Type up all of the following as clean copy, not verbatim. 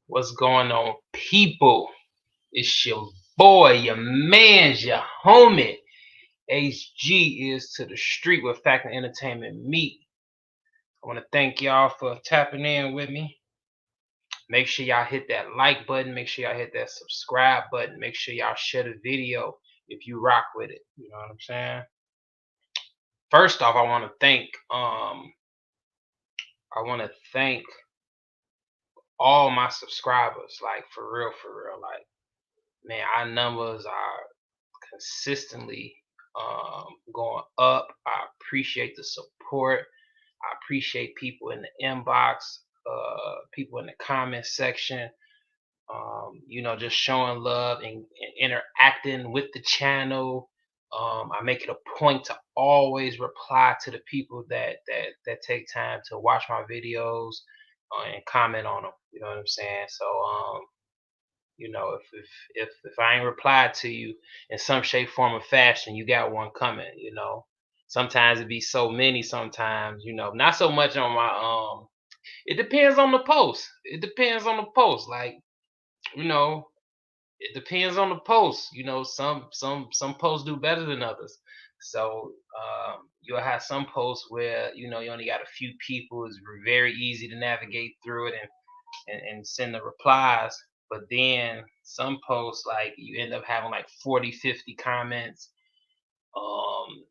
What's going on, people? It's your boy, your man's, your homie. HG is to the street with Fact and Entertainment Meet. I want to thank y'all for tapping in with me. Make sure y'all hit that like button. Make sure y'all hit that subscribe button. Make sure y'all share the video if you rock with it. You know what I'm saying? First off, I want to thank all my subscribers. Like for real. Like, man, our numbers are consistently going up. I appreciate the support. I appreciate people in the inbox, people in the comment section, just showing love and interacting with the channel. I make it a point to always reply to the people that take time to watch my videos and comment on them. You know what I'm saying? So if I ain't replied to you in some shape, form, or fashion, you got one coming. Sometimes it be so many. Sometimes not so much on my It depends on the post. It depends on the post. Like you know, it depends on the post. Some posts do better than others. So you'll have some posts where you only got a few people. It's very easy to navigate through it and send the replies. But then some posts, like, you end up having like 40, 50 comments. Um,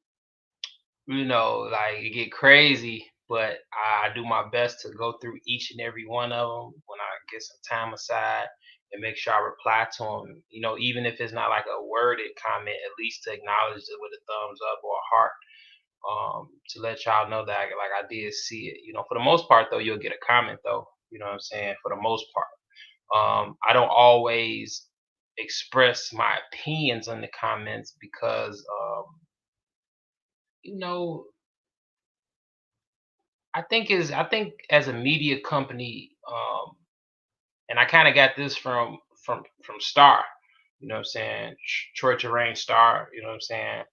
like, it get crazy, but I do my best to go through each and every one of them when I get some time aside and make sure I reply to them. Even if it's not like a worded comment, at least to acknowledge it with a thumbs up or a heart, to let y'all know that I did see it. For the most part though, you'll get a comment though. You know what I'm saying? For the most part. I don't always express my opinions in the comments because, you know, I think as a media company, and I kind of got this from Star. You know what I'm saying? Troy Terrain Star. You know what I'm saying?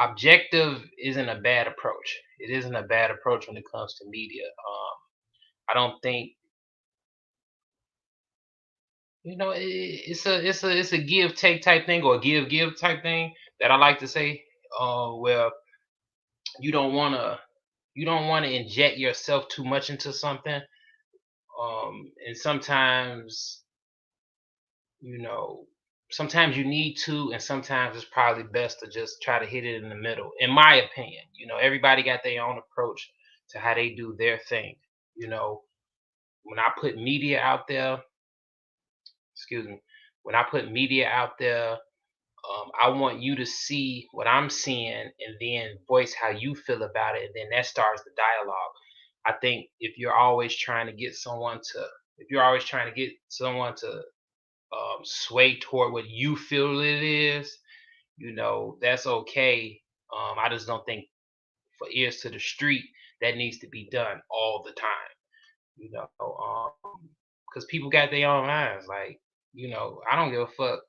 Objective isn't a bad approach. It isn't a bad approach when it comes to media. I don't think it's a give take type thing, or give type thing, that I like to say. Where you don't want to you don't want to inject yourself too much into something. And you know sometimes you need to, and sometimes it's probably best to just try to hit it in the middle, in my opinion. Everybody got their own approach to how they do their thing. you know when I put media out there, excuse me, when I put media out there, I want you to see what I'm seeing and then voice how you feel about it. And then that starts the dialogue. I think if you're always trying to get someone to sway toward what you feel it is, that's okay. I just don't think, for ears to the street, that needs to be done all the time. Because people got their own minds. Like, I don't give a fuck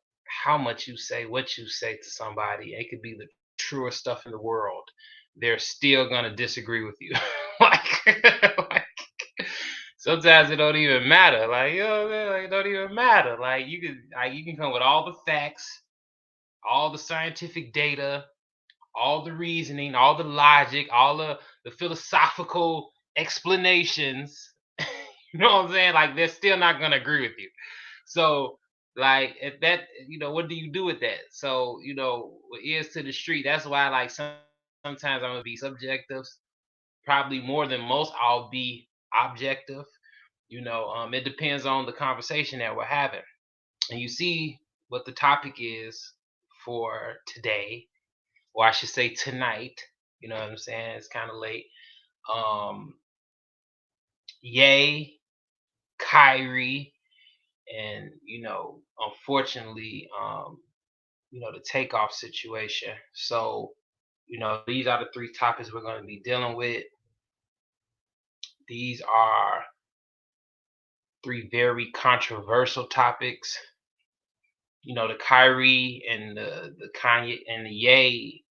how much you say, what you say to somebody. It could be the truest stuff in the world. They're still gonna disagree with you. like sometimes it don't even matter. Like, like, it don't even matter. Like, you can come with all the facts, all the scientific data, all the reasoning, all the logic, all the philosophical explanations. You know what I'm saying? Like, they're still not gonna agree with you. So, like, if that, what do you do with that? So, with ears to the street, that's why, like, sometimes I'm gonna be subjective. Probably more than most, I'll be objective. It depends on the conversation that we're having. And you see what the topic is for today, or I should say tonight. You know what I'm saying? It's kind of late. Um, Yay, Kyrie, and unfortunately, the takeoff situation. So, these are the three topics we're going to be dealing with. These are three very controversial topics. The Kyrie and the Kanye and the Ye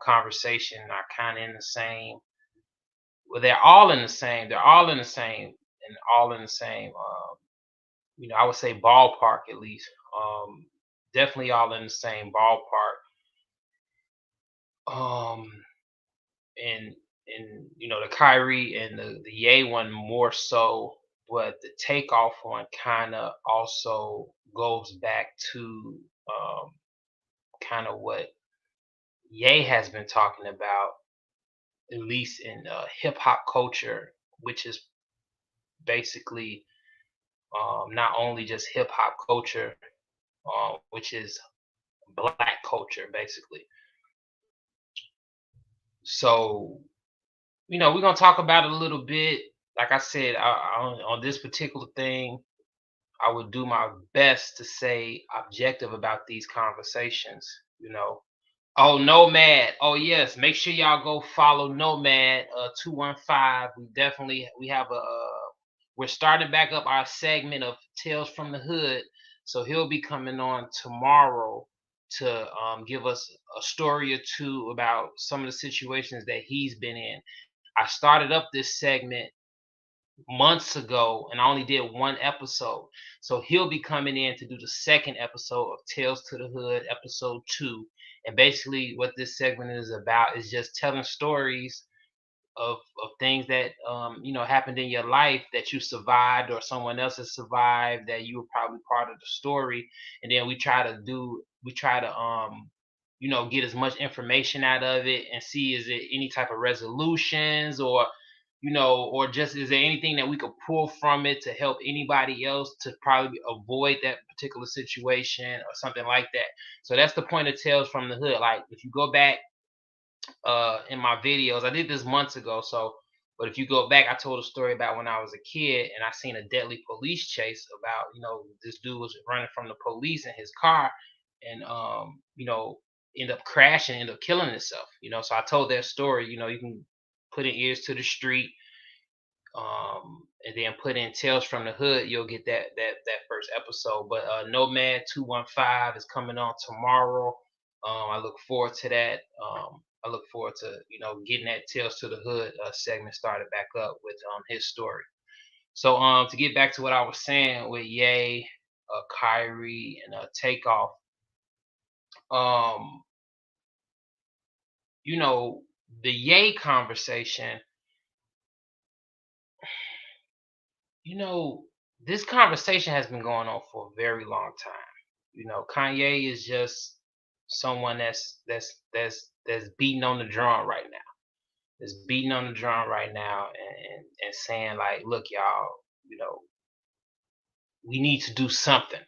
conversation are kind of in the same. Well, they're all in the same. They're all in the same, and all in the same I would say ballpark at least. Definitely all in the same ballpark. Um, and the Kyrie and the Ye one more so, but the Takeoff one kind of also goes back to kind of what Ye has been talking about, at least in hip hop culture, which is basically not only just hip hop culture, which is black culture, basically. So, we're gonna talk about it a little bit. Like I said, on this particular thing, I would do my best to say objective about these conversations. Oh, Nomad. Oh, yes. Make sure y'all go follow Nomad 215. We have we're starting back up our segment of Tales from the Hood. So he'll be coming on tomorrow to give us a story or two about some of the situations that he's been in. I started up this segment months ago and I only did one episode. So he'll be coming in to do the second episode of Tales to the Hood, episode 2. And basically what this segment is about is just telling stories of things that happened in your life that you survived or someone else has survived that you were probably part of the story. And then we try to get as much information out of it and see is it any type of resolutions or just is there anything that we could pull from it to help anybody else to probably avoid that particular situation or something like that. So that's the point of Tales from the Hood. Like if you go back in my videos, I did this months ago, but if you go back, I told a story about when I was a kid and I seen a deadly police chase about this dude was running from the police in his car and end up crashing, end up killing himself. So I told that story. You can put in Ears to the Street, and then put in Tales from the Hood, you'll get that first episode. But Nomad 215 is coming on tomorrow. I look forward to that. I look forward to getting that Tales to the Hood segment started back up with his story. So to get back to what I was saying with Ye, Kyrie, and Takeoff, um, the Ye conversation, this conversation has been going on for a very long time. Kanye is just someone that's beating on the drum right now. That's beating on the drum right now and saying like, look, y'all, you know, we need to do something.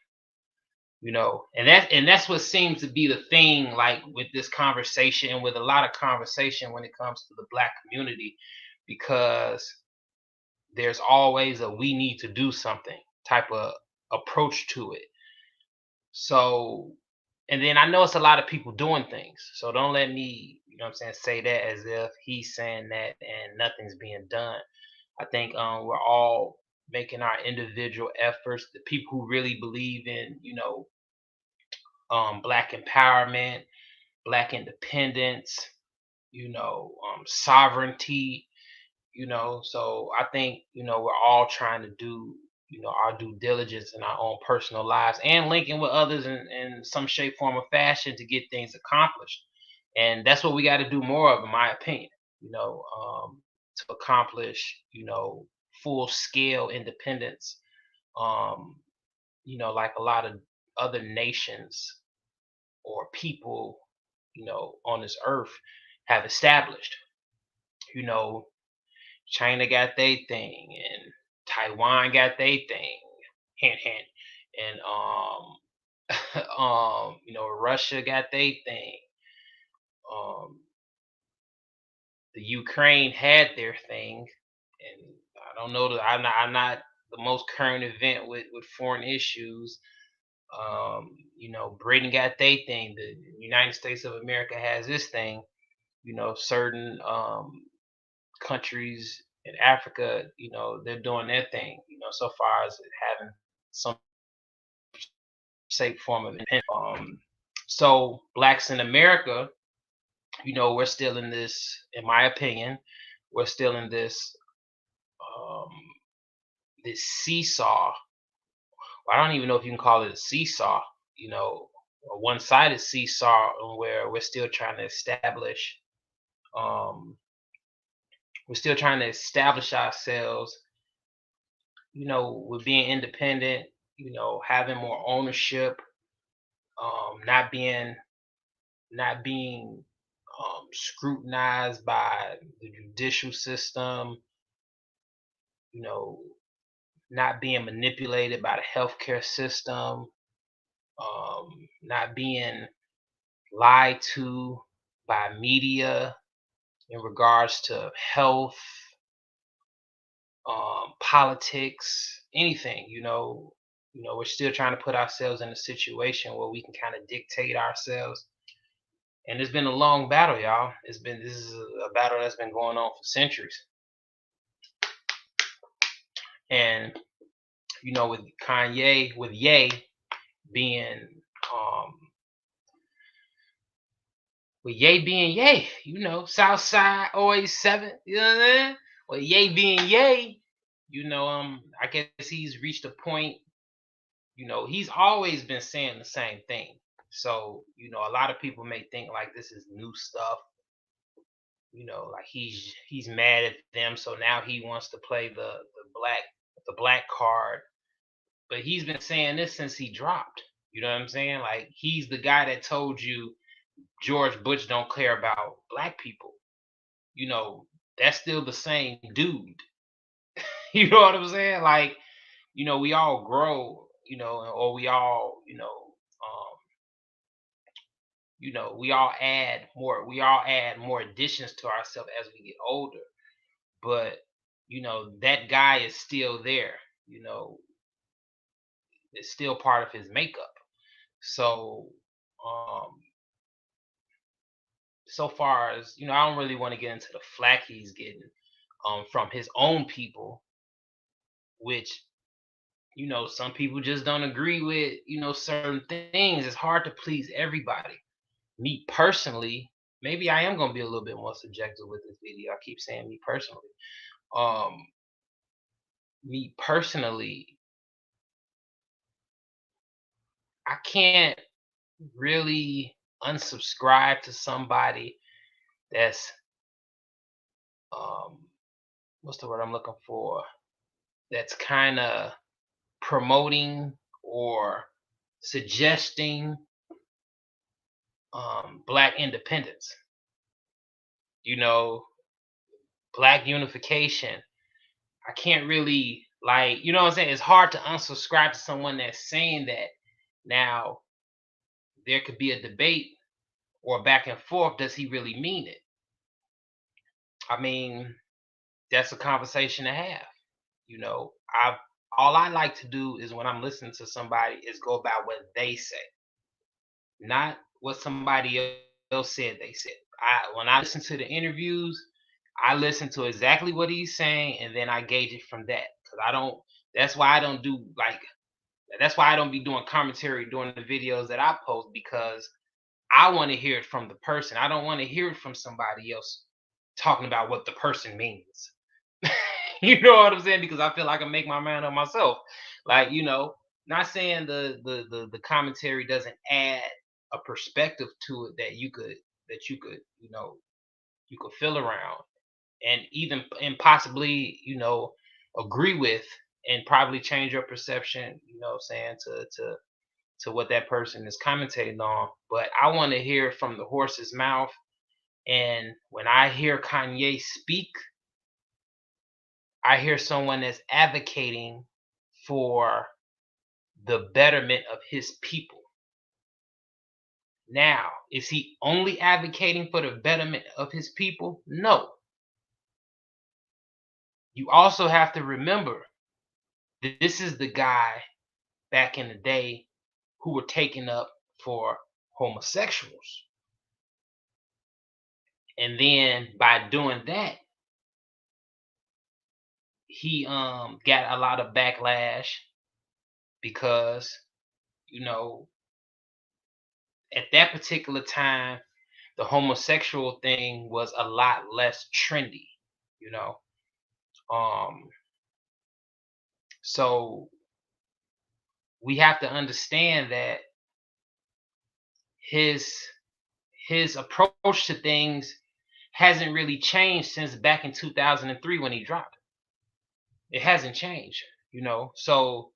And that's what seems to be the thing, like with this conversation and with a lot of conversation when it comes to the black community, because there's always a we need to do something type of approach to it. So, and then I know it's a lot of people doing things. So don't let me, say that as if he's saying that and nothing's being done. I think we're all making our individual efforts. The people who really believe in, black empowerment, black independence, sovereignty, so I think we're all trying to do our due diligence in our own personal lives and linking with others in some shape form or fashion to get things accomplished. And that's what we got to do more of, in my opinion, to accomplish full scale independence, um like a lot of other nations or people on this earth have established. you know China got their thing, and Taiwan got their thing. Hint, hint. And Russia got their thing. Um, the Ukraine had their thing, and I don't know. I'm not the most current event with foreign issues. Britain got their thing. The United States of America has this thing. Certain countries in Africa, they're doing their thing, so far as having some shape form of independence. So blacks in America, we're still in this, in my opinion, we're still in this um, this seesaw I don't even know if you can call it a seesaw, you know, a one-sided seesaw where um, we're still trying to establish ourselves, with being independent, having more ownership, not being scrutinized by the judicial system, you know, not being manipulated by the healthcare system, not being lied to by media in regards to health, politics, anything. We're still trying to put ourselves in a situation where we can kind of dictate ourselves. And it's been a long battle, y'all. This is a battle that's been going on for centuries. And with Kanye, with Ye being um with Ye being Ye, Southside always 7, you know what I'm saying? With Ye being Ye, I guess he's reached a point, he's always been saying the same thing. So, a lot of people may think like this is new stuff, like he's mad at them, so now he wants to play the black card. But he's been saying this since he dropped. You know what I'm saying? Like he's the guy that told you George Bush don't care about black people. That's still the same dude. You know what I'm saying? Like, we all grow, or we all add more additions to ourselves as we get older. But, that guy is still there, it's still part of his makeup. So, um, so far as, I don't really want to get into the flack he's getting from his own people, which, some people just don't agree with, certain things. It's hard to please everybody. Me personally, maybe I am gonna be a little bit more subjective with this video. I keep saying me personally. Um, Me personally, I can't really unsubscribe to somebody that's um what's the word I'm looking for? That's kind of promoting or suggesting black independence. You know, black unification. I can't really like, what I'm saying? It's hard to unsubscribe to someone that's saying that. Now, there could be a debate or back and forth. Does he really mean it? I mean, that's a conversation to have. I all I like to do is when I'm listening to somebody is go about what they say, not what somebody else said they said. When I listen to the interviews, I listen to exactly what he's saying and then I gauge it from that. Cause I don't. That's why I don't do like. That's why I don't be doing commentary during the videos that I post, because I want to hear it from the person. I don't want to hear it from somebody else talking about what the person means. You know what I'm saying? Because I feel like I make my mind up myself. Like, not saying the commentary doesn't add a perspective to it that you could feel around and possibly, agree with and probably change your perception, saying to what that person is commentating on. But I want to hear from the horse's mouth. And when I hear Kanye speak, I hear someone that's advocating for the betterment of his people. Now, is he only advocating for the betterment of his people? No. You also have to remember that this is the guy back in the day who were taken up for homosexuals. And then by doing that, he got a lot of backlash because, you know, at that particular time, the homosexual thing was a lot less trendy, you know. Um, so we have to understand that his his approach to things hasn't really changed since back in 2003 when he dropped it. It hasn't changed, So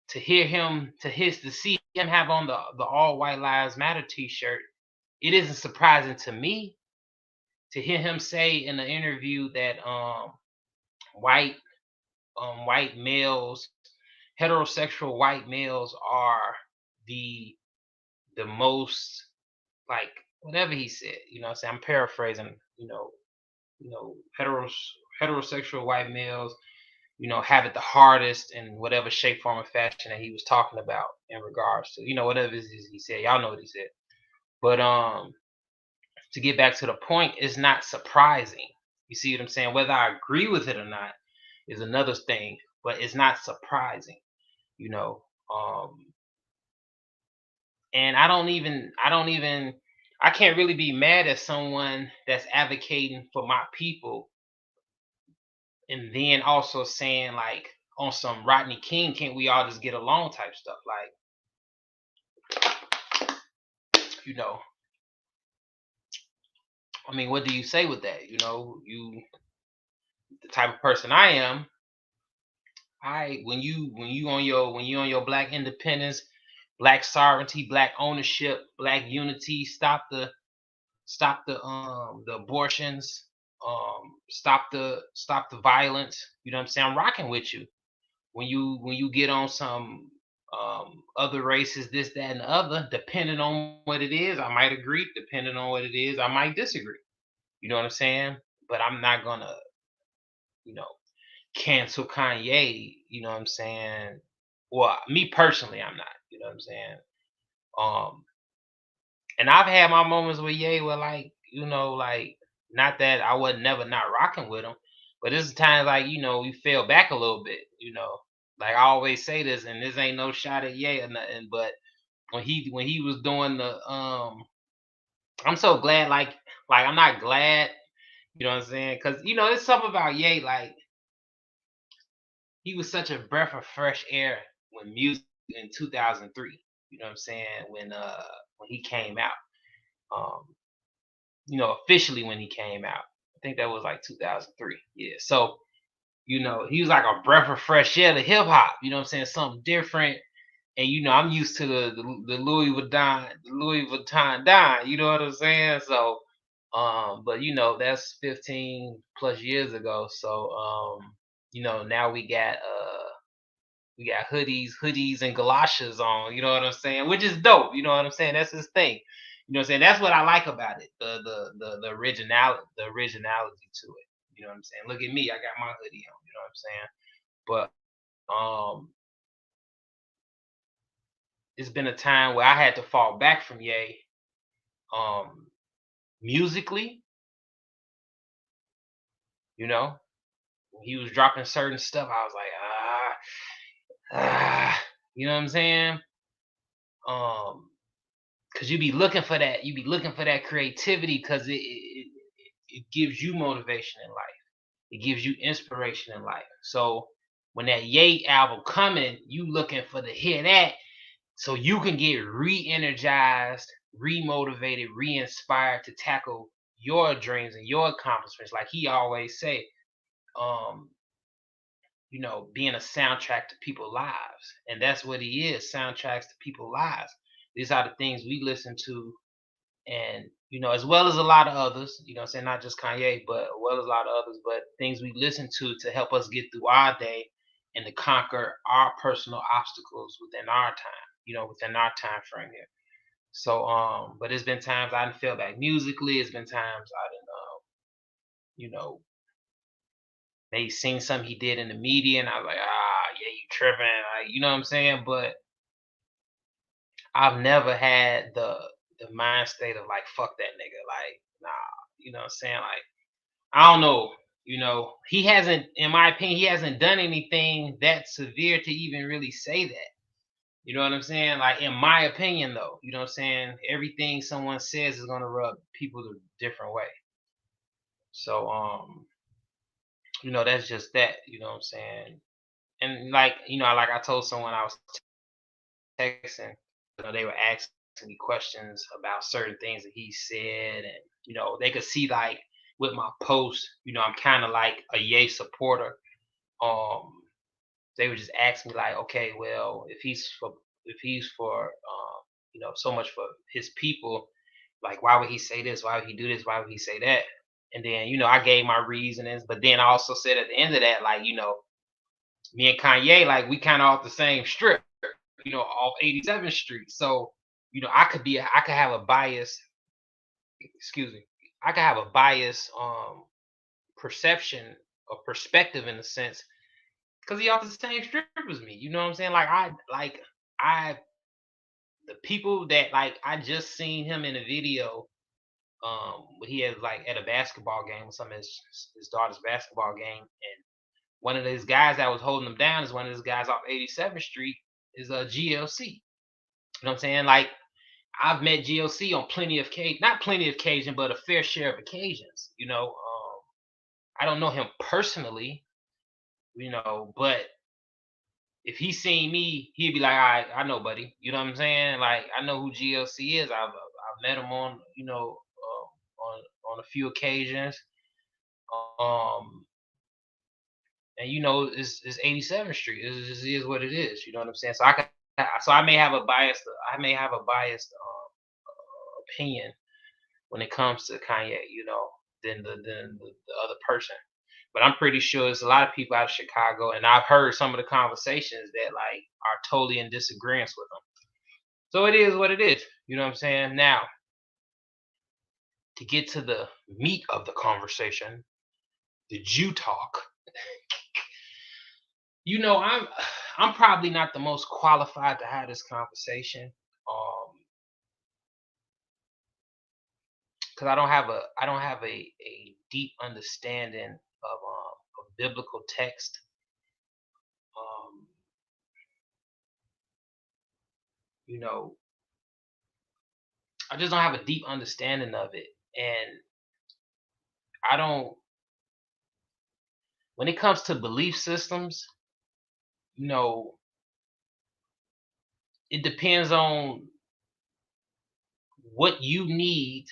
to see him have on the all white lives matter t-shirt, it isn't surprising to me to hear him say in the interview that white white males, heterosexual white males are the most, like, whatever he said, what I'm saying, I'm paraphrasing, you know, heteros, heterosexual white males, have it the hardest in whatever shape, form, or fashion that he was talking about in regards to, whatever it is he said. Y'all know what he said. But to get back to the point, it's not surprising. You see what I'm saying? Whether I agree with it or not is another thing, but it's not surprising, you know. Um, and I can't really be mad at someone that's advocating for my people and then also saying, like, on some Rodney King, can't we all just get along type stuff? Like, you know, I mean, what do you say with that? The type of person I am, when you on your black independence, black sovereignty, black ownership, black unity, stop the abortions, stop the violence. You know what I'm saying? I'm rocking with you. When you get on some other races, this, that, and the other, depending on what it is, I might agree. Depending on what it is, I might disagree. You know what I'm saying? But I'm not gonna, you know, cancel Kanye. You know what I'm saying? Well, me personally, I'm not. You know what I'm saying? Um, and I've had my moments with Ye where, like, like, not that I was never not rocking with him, but this is times, like, you fell back a little bit. Like I always say this, and this ain't no shot at Ye or nothing, but when he was doing I'm so glad, like I'm not glad, you know what I'm saying? Because there's something about Ye, like, he was such a breath of fresh air when music in 2003. You know what I'm saying? When he came out, um, officially when he came out. I think that was like 2003. Yeah. So, he was like a breath of fresh air to hip hop. You know what I'm saying? Something different. And I'm used to the Louis Vuitton Don. You know what I'm saying? So, but that's 15 plus years ago. So, now we got hoodies and galoshes on, you know what I'm saying? Which is dope, you know what I'm saying? That's his thing. You know what I'm saying? That's what I like about it. The originality to it. You know what I'm saying? Look at me, I got my hoodie on, you know what I'm saying? But it's been a time where I had to fall back from Ye, um musically, you know. When he was dropping certain stuff, I was like, you know what I'm saying? Um because you be looking for that creativity, because it gives you motivation in life, it gives you inspiration in life. So when that Ye album coming, you looking for to hear that, so you can get re-energized, re-motivated, re-inspired to tackle your dreams and your accomplishments, like he always say. um being a soundtrack to people's lives, and that's what he is, soundtracks to people's lives. These are the things we listen to, and as well as a lot of others, I'm saying, not just Kanye, but as well as a lot of others, but things we listen to help us get through our day and to conquer our personal obstacles within our time, within our time frame here. So but it's been times I didn't feel back musically, it's been times I didn't you know maybe seen something he did in the media and I was like, yeah, you tripping, like, you know what I'm saying? But I've never had the mind state of, like, fuck that nigga, like, nah, you know what I'm saying? Like, I don't know, he hasn't, in my opinion, he hasn't done anything that severe to even really say that. You know what I'm saying? Like, in my opinion, though, you know what I'm saying? Everything someone says is gonna rub people a different way. So, that's just that, you know what I'm saying? And, like, like I told someone I was texting, they were asking me questions about certain things that he said, and they could see like with my posts, I'm kind of like a Ye supporter. Um, they would just ask me like, okay, well, if he's for so much for his people, like why would he say this? Why would he do this? Why would he say that? And then I gave my reasonings, but then I also said at the end of that, like me and Kanye, like we kind of off the same strip, off 87th Street. So I could have a bias. Excuse me. I could have a bias perception or perspective in a sense because he off the same strip as me. You know what I'm saying? I the people that like I just seen him in a video. When he had like at a basketball game, some of his daughter's basketball game, and one of those guys that was holding him down is one of those guys off 87th Street is a GLC. You know what I'm saying? Like I've met GLC on plenty of not plenty of occasion, but a fair share of occasions. I don't know him personally, but if he seen me, he'd be like, "All right, I know, buddy." You know what I'm saying? Like I know who GLC is. I've met him on on a few occasions. Um, and it's 87th Street. It just is what it is. You know what I'm saying? So I may have a biased opinion when it comes to Kanye, than the other person. But I'm pretty sure there's a lot of people out of Chicago, and I've heard some of the conversations that like are totally in disagreement with them. So it is what it is. You know what I'm saying? Now, to get to the meat of the conversation, the Jew talk. I'm probably not the most qualified to have this conversation. Because I don't have a deep understanding of biblical text. Um, you know, I just don't have a deep understanding of it, and I don't. When it comes to belief systems, you know, it depends on what you need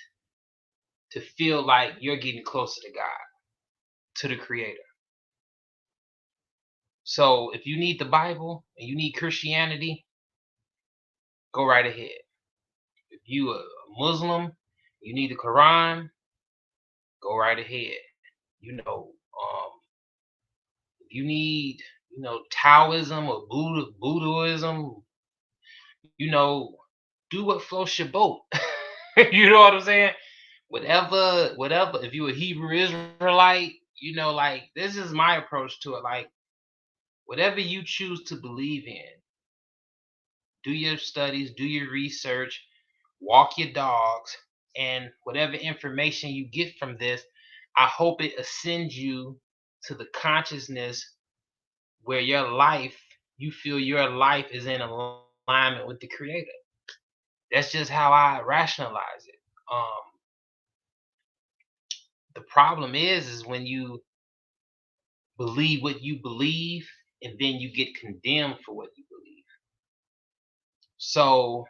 to feel like you're getting closer to God, to the Creator. So if you need the Bible and you need Christianity, go right ahead. If you a Muslim, you need the Quran, go right ahead. You know, if you need, Taoism or Buddhism, you know, do what floats your boat. You know what I'm saying? Whatever. If you a Hebrew Israelite, like this is my approach to it. Like whatever you choose to believe in, do your studies, do your research, walk your dogs, and whatever information you get from this, I hope it ascends you to the consciousness where you feel your life is in alignment with the Creator. That's just how I rationalize it. The problem is when you believe what you believe and then you get condemned for what you believe. So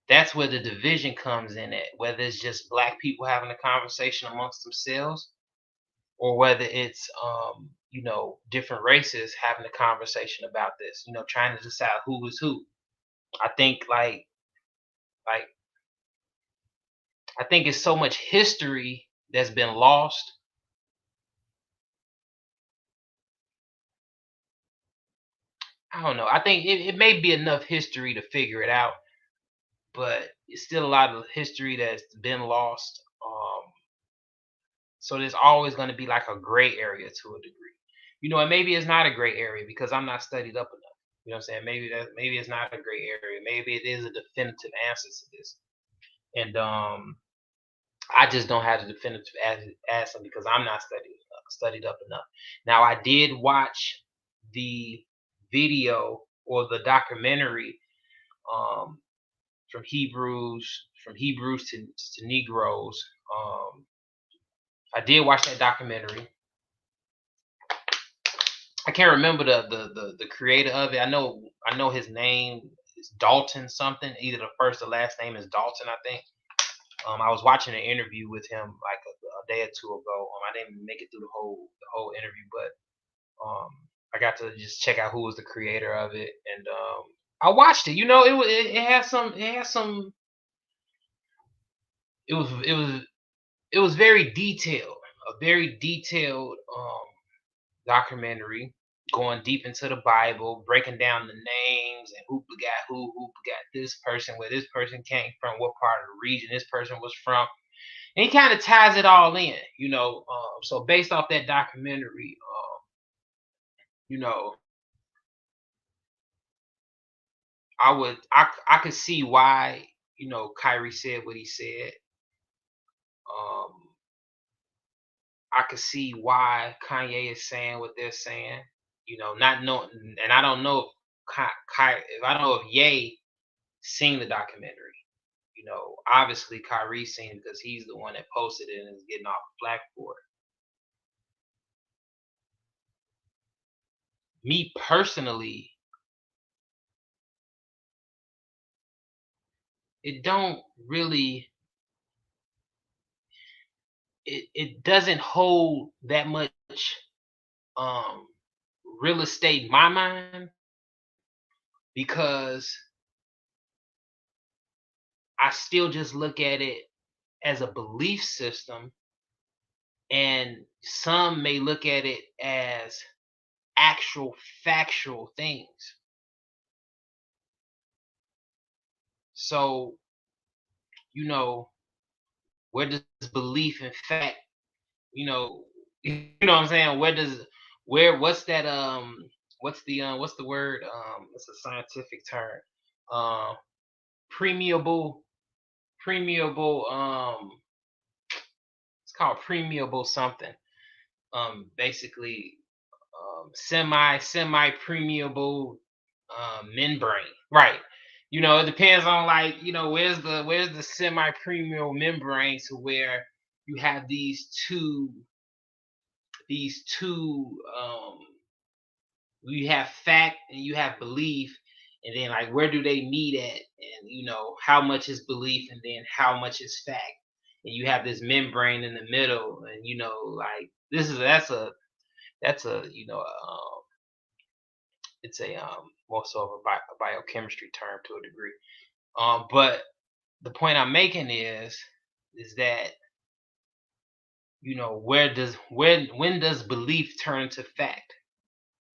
that's where the division comes in at, whether it's just black people having a conversation amongst themselves or whether it's different races having a conversation about this, trying to decide who is who. I think like I think it's so much history that's been lost. I don't know. I think it may be enough history to figure it out, but it's still a lot of history that's been lost. So there's always going to be like a gray area to a degree, and maybe it's not a gray area because I'm not studied up enough. You know what I'm saying? Maybe it's not a gray area. Maybe it is a definitive answer to this, and I just don't have the definitive answer because I'm not studied up enough. Now I did watch the video or the documentary um, from Hebrews to Negroes. I did watch that documentary, I can't remember the creator of it. I know his name is Dalton something. Either the first or last name is Dalton, I think. I was watching an interview with him like a day or two ago. I didn't make it through the whole interview, but I got to just check out who was the creator of it, and I watched it. It had some. It was very detailed, a very detailed documentary, going deep into the Bible, breaking down the names and who begot who begot this person, where this person came from, what part of the region this person was from. And he kind of ties it all in, you know. So based off that documentary, you know, I could see why, Kyrie said what he said. Um, I could see why Kanye is saying what they're saying. Not knowing, and I don't know if if I don't know if Ye seen the documentary. Obviously Kyrie seen it because he's the one that posted it and is getting off flack for it. Me personally, it don't really, it doesn't hold that much um real estate in my mind, because I still just look at it as a belief system, and some may look at it as actual factual things. So, you know, where does belief in fact, you know, what I'm saying? What's that what's the word? It's a scientific term. Um Permeable, permeable, it's called permeable something. Basically, semi permeable membrane. Right. It depends on, like, where's the semi permeable membrane, to where you have these two you have fact and you have belief, and then, like, where do they meet at, and how much is belief and then how much is fact, and you have this membrane in the middle, and like, that's a it's a more so of a biochemistry term to a degree. But the point I'm making is that, when does belief turn to fact?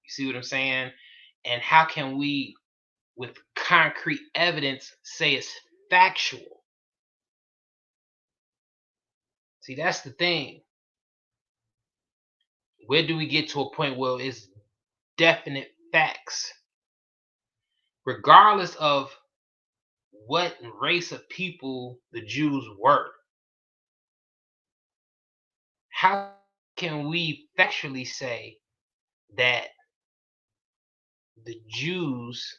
You see what I'm saying? And how can we, with concrete evidence, say it's factual? See, that's the thing. Where do we get to a point where it's definite facts, regardless of what race of people the Jews were? How can we factually say that the Jews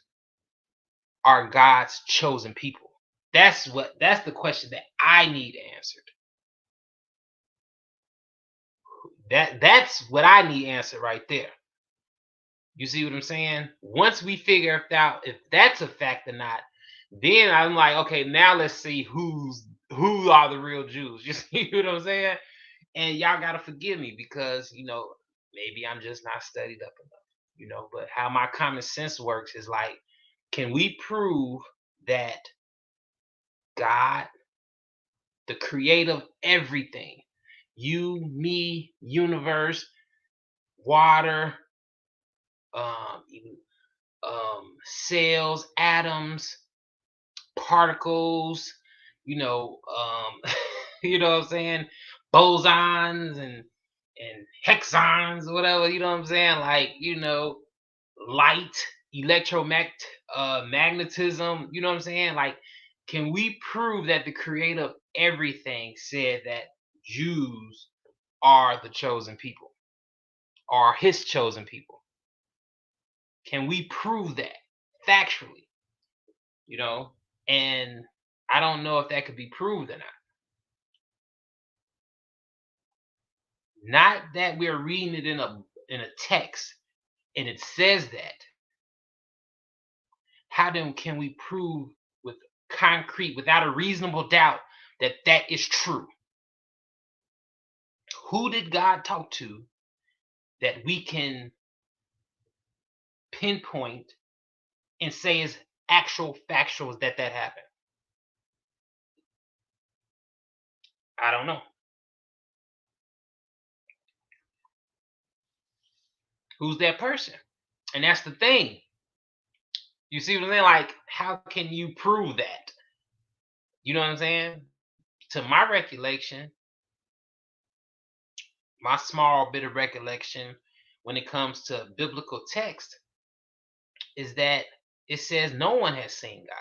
are God's chosen people? That's the question that I need answered. That's what I need answered right there. You see what I'm saying? Once we figure out if that's a fact or not, then I'm like, okay, now let's see who are the real Jews. You see what I'm saying? And y'all gotta forgive me, because maybe I'm just not studied up enough. But how my common sense works is like, can we prove that God, the creator of everything, you, me, universe, water, even cells, atoms, particles, you know what I'm saying, bosons and hexons, whatever, you know what I'm saying, like, light, magnetism, you know what I'm saying, like, can we prove that the creator of everything said that Jews are the chosen people, are his chosen people? Can we prove that factually? you know and I don't know if that could be proved or not that we're reading it in a text, and it says that, how then can we prove with concrete, without a reasonable doubt, that that is true? Who did God talk to that we can pinpoint and say is actual factuals that that happened? I don't know. Who's that person? And that's the thing. You see what I'm saying? Like, how can you prove that? You know what I'm saying? To my recollection, my small bit of recollection when it comes to biblical text is that it says no one has seen God.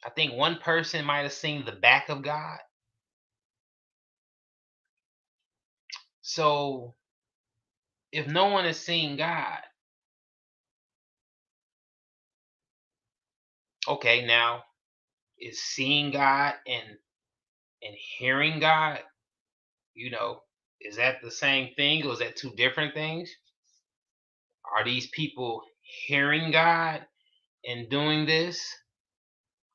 I think one person might have seen the back of God. So if no one has seen God, okay, now is seeing God and hearing God, you know, is that the same thing or is that two different things? Are these people hearing God and doing this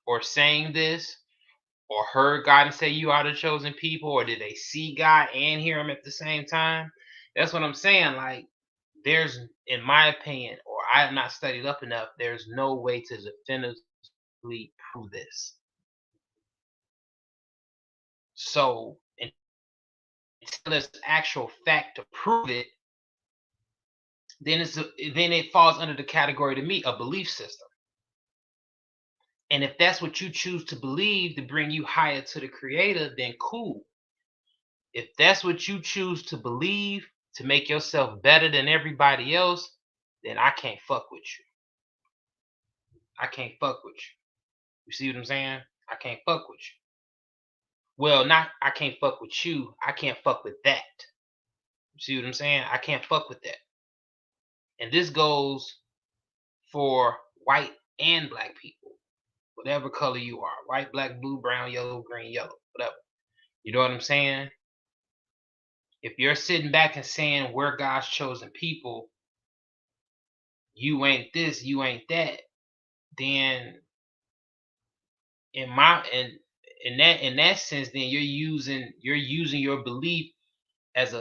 or saying this, or heard God and say you are the chosen people, or did they see God and hear him at the same time? That's what I'm saying. Like, there's, in my opinion, or I have not studied up enough, there's no way to definitively prove this. So until there's actual fact to prove it, then then it falls under the category to me, a belief system. And if that's what you choose to believe to bring you higher to the creator, then cool. If that's what you choose to believe to make yourself better than everybody else, then I can't fuck with you. I can't fuck with you. You see what I'm saying? I can't fuck with you. Well, not I can't fuck with you. I can't fuck with that. You see what I'm saying? I can't fuck with that. And this goes for white and black people, whatever color you are, white, black, blue, brown, yellow, green, yellow, whatever. You know what I'm saying? If you're sitting back and saying we're God's chosen people, you ain't this, you ain't that, then in my in that sense, then you're using your belief as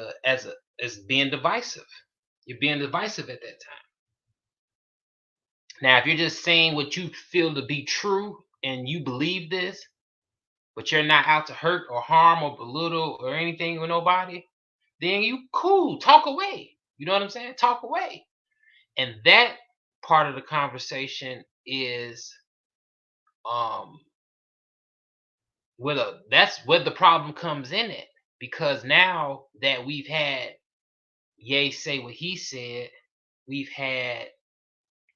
being divisive. You're being divisive at that time. Now, if you're just saying what you feel to be true and you believe this, but you're not out to hurt or harm or belittle or anything with nobody, then you cool, talk away. You know what I'm saying? Talk away. And that part of the conversation is um that's where the problem comes in it, because now that we've had Ye say what he said, we've had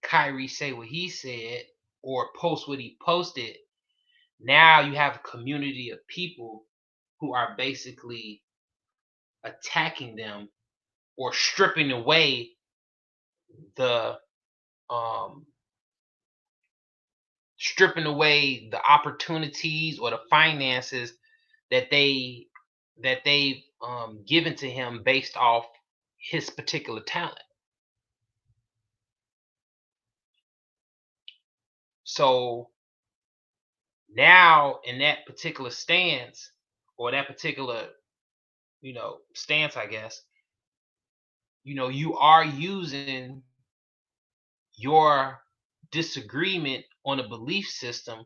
Kyrie say what he said or post what he posted. Now you have a community of people who are basically attacking them or stripping away the um the opportunities or the finances that they've given to him based off his particular talent. So now in that particular stance, or that particular stance, I guess, you are using your disagreement on a belief system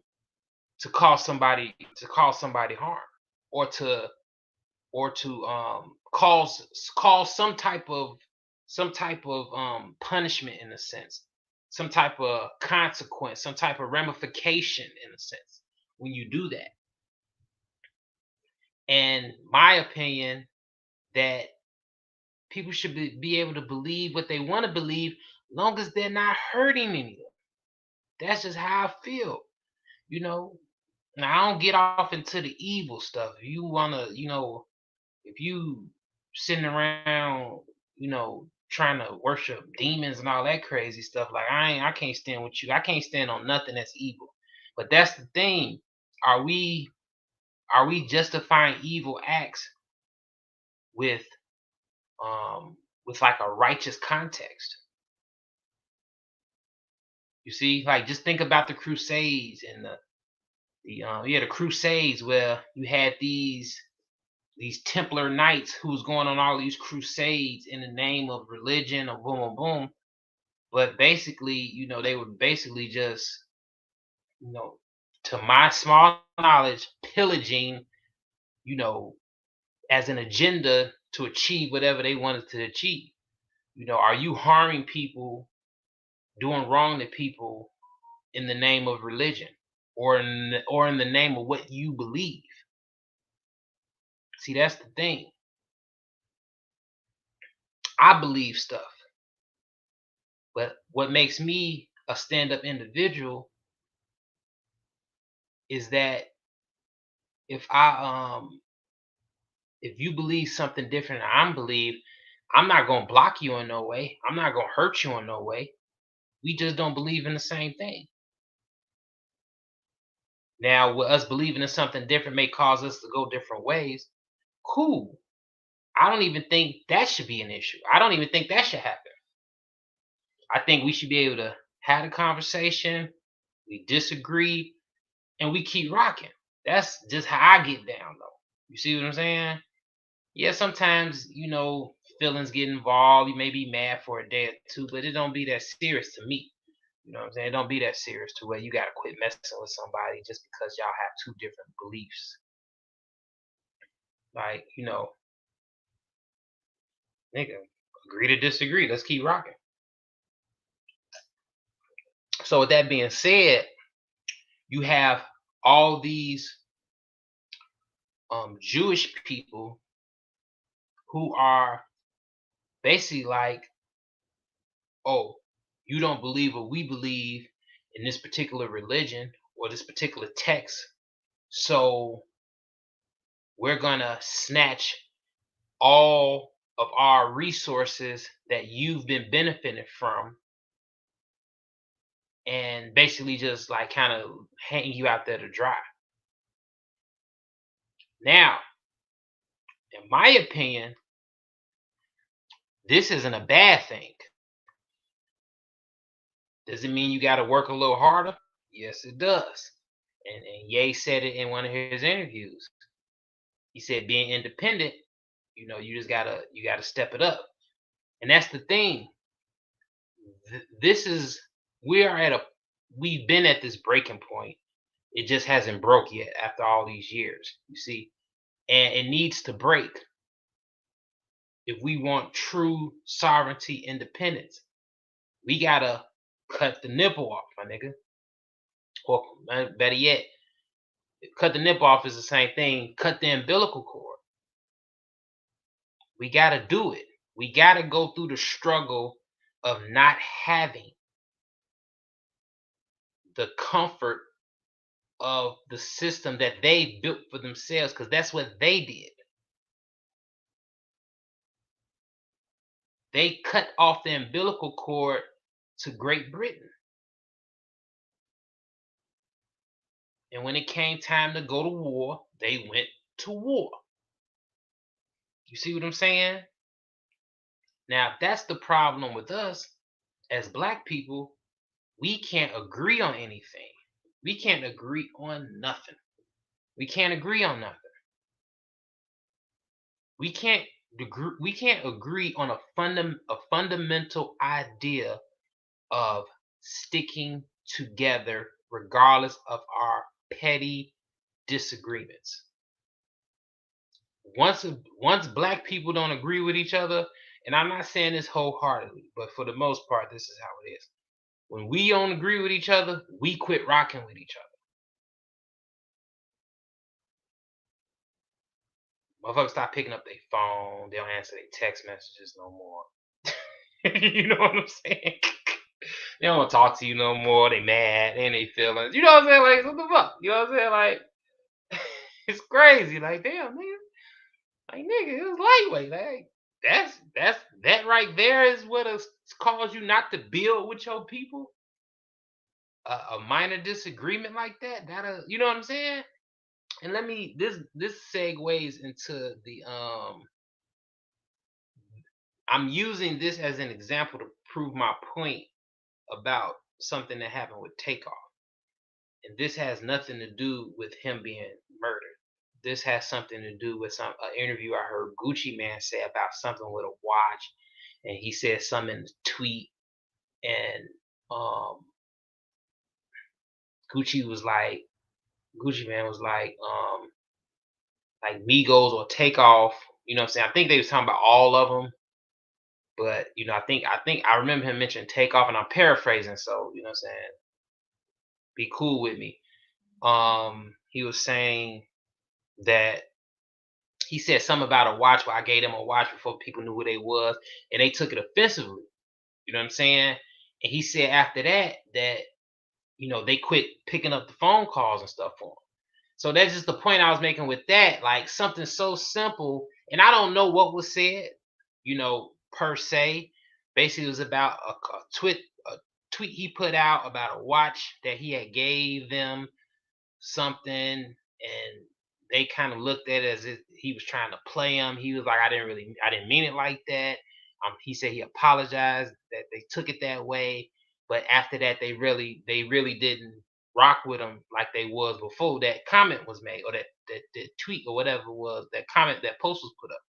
to cause somebody harm, or to cause some type of punishment, in a sense, some type of consequence, some type of ramification, in a sense, when you do that. And my opinion, that people should be able to believe what they want to believe, long as they're not hurting anyone. That's just how I feel. You know, now I don't get off into the evil stuff. If you wanna, if you sitting around, trying to worship demons and all that crazy stuff, like I can't stand with you. I can't stand on nothing that's evil. But that's the thing. Are we justifying evil acts with with like a righteous context. You see, like just think about the Crusades and the Crusades where you had these Templar knights who was going on all these crusades in the name of religion or boom boom boom. But basically, they were basically just, you know, to my small knowledge, pillaging, you know, as an agenda to achieve whatever they wanted to achieve. Are you harming people, doing wrong to people in the name of religion or in the name of what you believe? See, that's the thing. I believe stuff, but what makes me a stand-up individual is that if if you believe something different than I believe, I'm not gonna block you in no way. I'm not gonna hurt you in no way. We just don't believe in the same thing. Now, with us believing in something different may cause us to go different ways. Cool. I don't even think that should be an issue. I don't even think that should happen. I think we should be able to have a conversation. We disagree, and we keep rocking. That's just how I get down, though. You see what I'm saying? Yeah, sometimes, feelings get involved. You may be mad for a day or two, but it don't be that serious to me. You know what I'm saying? It don't be that serious to where you gotta quit messing with somebody just because y'all have two different beliefs. Like, nigga, agree to disagree. Let's keep rocking. So with that being said, you have all these Jewish people who are basically like, oh, you don't believe what we believe in this particular religion or this particular text, so we're gonna snatch all of our resources that you've been benefiting from and basically just like kind of hang you out there to dry. Now, in my opinion, this isn't a bad thing. Does it mean you got to work a little harder? Yes, it does. And Ye said it in one of his interviews. He said being independent, you just gotta step it up. And that's the thing. This is we've been at this breaking point. It just hasn't broke yet after all these years. You see, and it needs to break if we want true sovereignty, independence. We gotta cut the nipple off, my nigga. Or better yet, cut the nipple off is the same thing. Cut the umbilical cord. We gotta do it. We gotta go through the struggle of not having the comfort of the system that they built for themselves, because that's what they did. They cut off the umbilical cord to Great Britain. And when it came time to go to war, they went to war. You see what I'm saying? Now, that's the problem with us as black people. We can't agree on anything. We can't agree on nothing. We can't agree on nothing. We can't agree on a fundamental idea of sticking together regardless of our petty disagreements. Once black people don't agree with each other, and I'm not saying this wholeheartedly, but for the most part, this is how it is. When we don't agree with each other, we quit rocking with each other. Motherfuckers stop picking up their phone. They don't answer their text messages no more. You know what I'm saying? They don't want to talk to you no more. They mad and they feelings. You know what I'm saying? Like, what the fuck? You know what I'm saying? Like, it's crazy. Like, damn, nigga. Like, nigga, it was lightweight. Like, that right there is what has caused you not to build with your people. A minor disagreement like that. You know what I'm saying? And this segues into I'm using this as an example to prove my point about something that happened with Takeoff. And this has nothing to do with him being murdered. This has something to do with some an interview I heard Gucci Man say about something with a watch, and he said something in the tweet, and um, Gucci was like, Gucci Man was like Migos or Takeoff. You know what I'm saying? I think they was talking about all of them, but I think I remember him mentioning Takeoff, and I'm paraphrasing, so you know what I'm saying. Be cool with me. He was saying that he said something about a watch, but I gave them a watch before people knew who they was, and they took it offensively. You know what I'm saying? And he said after that they quit picking up the phone calls and stuff for him. So that's just the point I was making with that. Like something so simple, and I don't know what was said, per se. Basically, it was about a tweet he put out about a watch that he had gave them something, and they kind of looked at it as if he was trying to play him. He was like, I didn't mean it like that. He said he apologized that they took it that way, but after that, they really didn't rock with him like they was before that comment was made, or that tweet or whatever it was, that comment, that post was put up.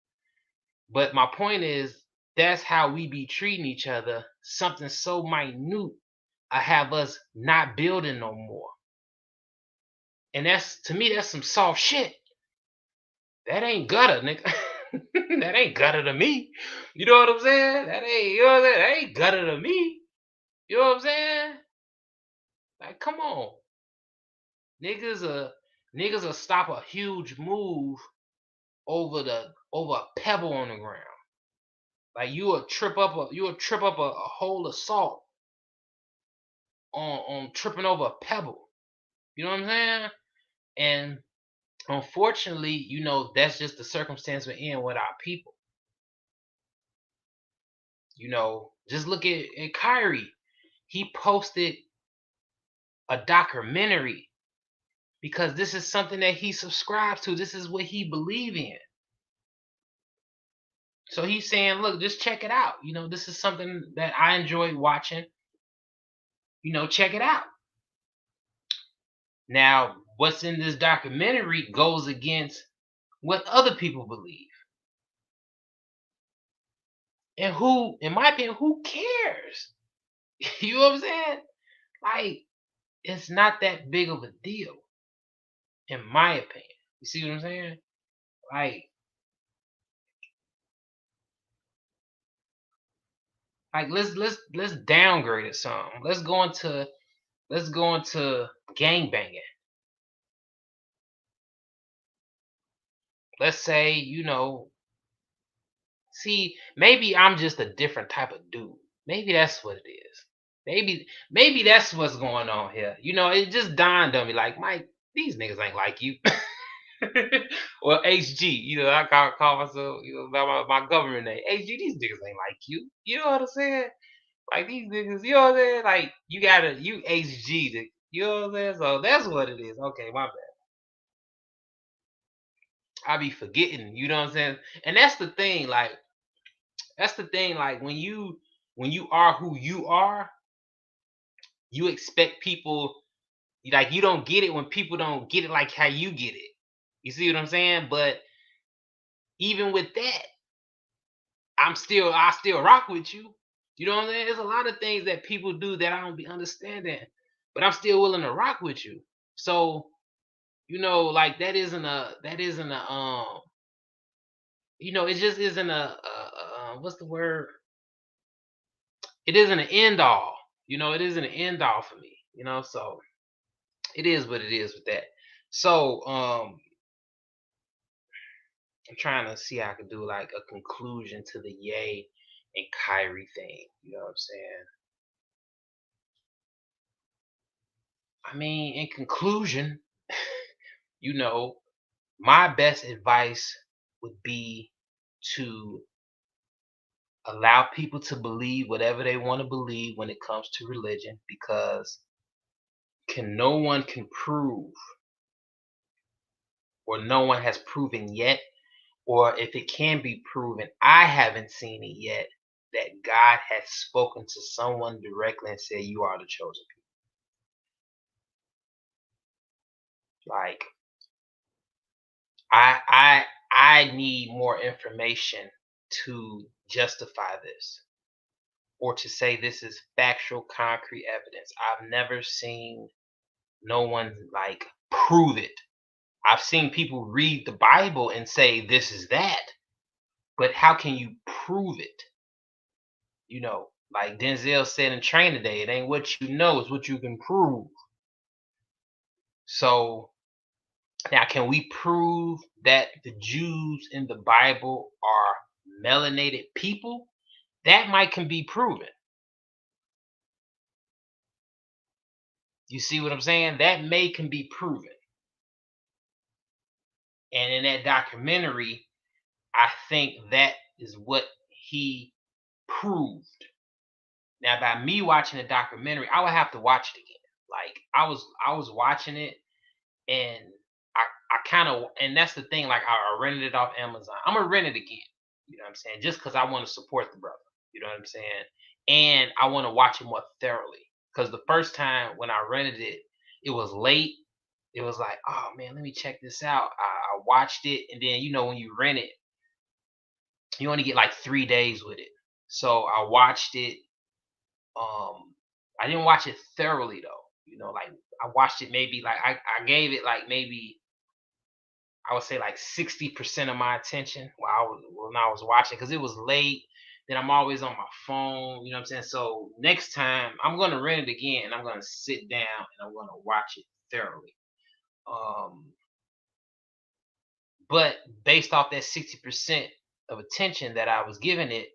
But my point is, that's how we be treating each other. Something so minute, I have us not building no more. And that's, to me, that's some soft shit. That ain't gutter, nigga. That ain't gutter to me. You know what I'm saying? That ain't, you know what I'm saying? That ain't gutter to me. You know what I'm saying? Like, come on. Niggas will stop a huge move over a pebble on the ground. Like you will trip up a whole assault on tripping over a pebble. You know what I'm saying? And unfortunately, that's just the circumstance we're in with our people. Just look at Kyrie. He posted a documentary because this is something that he subscribes to. This is what he believes in. So he's saying, look, just check it out. This is something that I enjoy watching. Check it out. Now, what's in this documentary goes against what other people believe. And who, in my opinion, who cares? You know what I'm saying? Like, it's not that big of a deal, in my opinion. You see what I'm saying? Like let's downgrade it some. Let's go into gang banging. Let's say, see, maybe I'm just a different type of dude. Maybe that's what it is. Maybe that's what's going on here. It just dawned on me, like, Mike, these niggas ain't like you. Well, HG, I call myself, by my government name. HG, these niggas ain't like you. You know what I'm saying? Like these niggas, you know what I'm saying? Like you HG to, you know what I'm saying? So that's what it is. Okay, my bad. I be forgetting, you know what I'm saying? And that's the thing, like when you are who you are, you expect people, like, you don't get it when people don't get it like how you get it. You see what I'm saying? But even with that, I still rock with you. You know what I'm saying? There's a lot of things that people do that I don't be understanding, but I'm still willing to rock with you. So, like, it just isn't what's the word? It isn't an end all. It isn't an end all for me. So it is what it is with that. So I'm trying to see how I could do like a conclusion to the Ye and Kyrie thing. You know what I'm saying? I mean, in conclusion, you know, my best advice would be to allow people to believe whatever they want to believe when it comes to religion, because no one can prove, or no one has proven yet, or if it can be proven, I haven't seen it yet, that God has spoken to someone directly and said, "You are the chosen people." Like I need more information to justify this or to say this is factual, concrete evidence. I've never seen no one like prove it. I've seen people read the Bible and say this is that, but how can you prove it? Like Denzel said in Training Day, it ain't what you know, it's what you can prove. So now, can we prove that the Jews in the Bible are melanated people? That might can be proven. You see what I'm saying? That may can be proven. And in that documentary, I think that is what he proved. Now, by me watching the documentary, I would have to watch it again. Like I was watching it, and I kind of, and that's the thing. Like I rented it off Amazon. I'm gonna rent it again. You know what I'm saying? Just because I want to support the brother. You know what I'm saying? And I want to watch it more thoroughly. Because the first time when I rented it, it was late. It was like, oh man, let me check this out. I watched it, and then when you rent it, you only get like 3 days with it. So I watched it. I didn't watch it thoroughly though. Like I watched it maybe like I gave it like maybe I would say like 60% of my attention when I was watching because it was late. Then I'm always on my phone, you know what I'm saying? So next time I'm gonna rent it again and I'm gonna sit down and I'm gonna watch it thoroughly. Um, but based off that 60% of attention that I was giving it,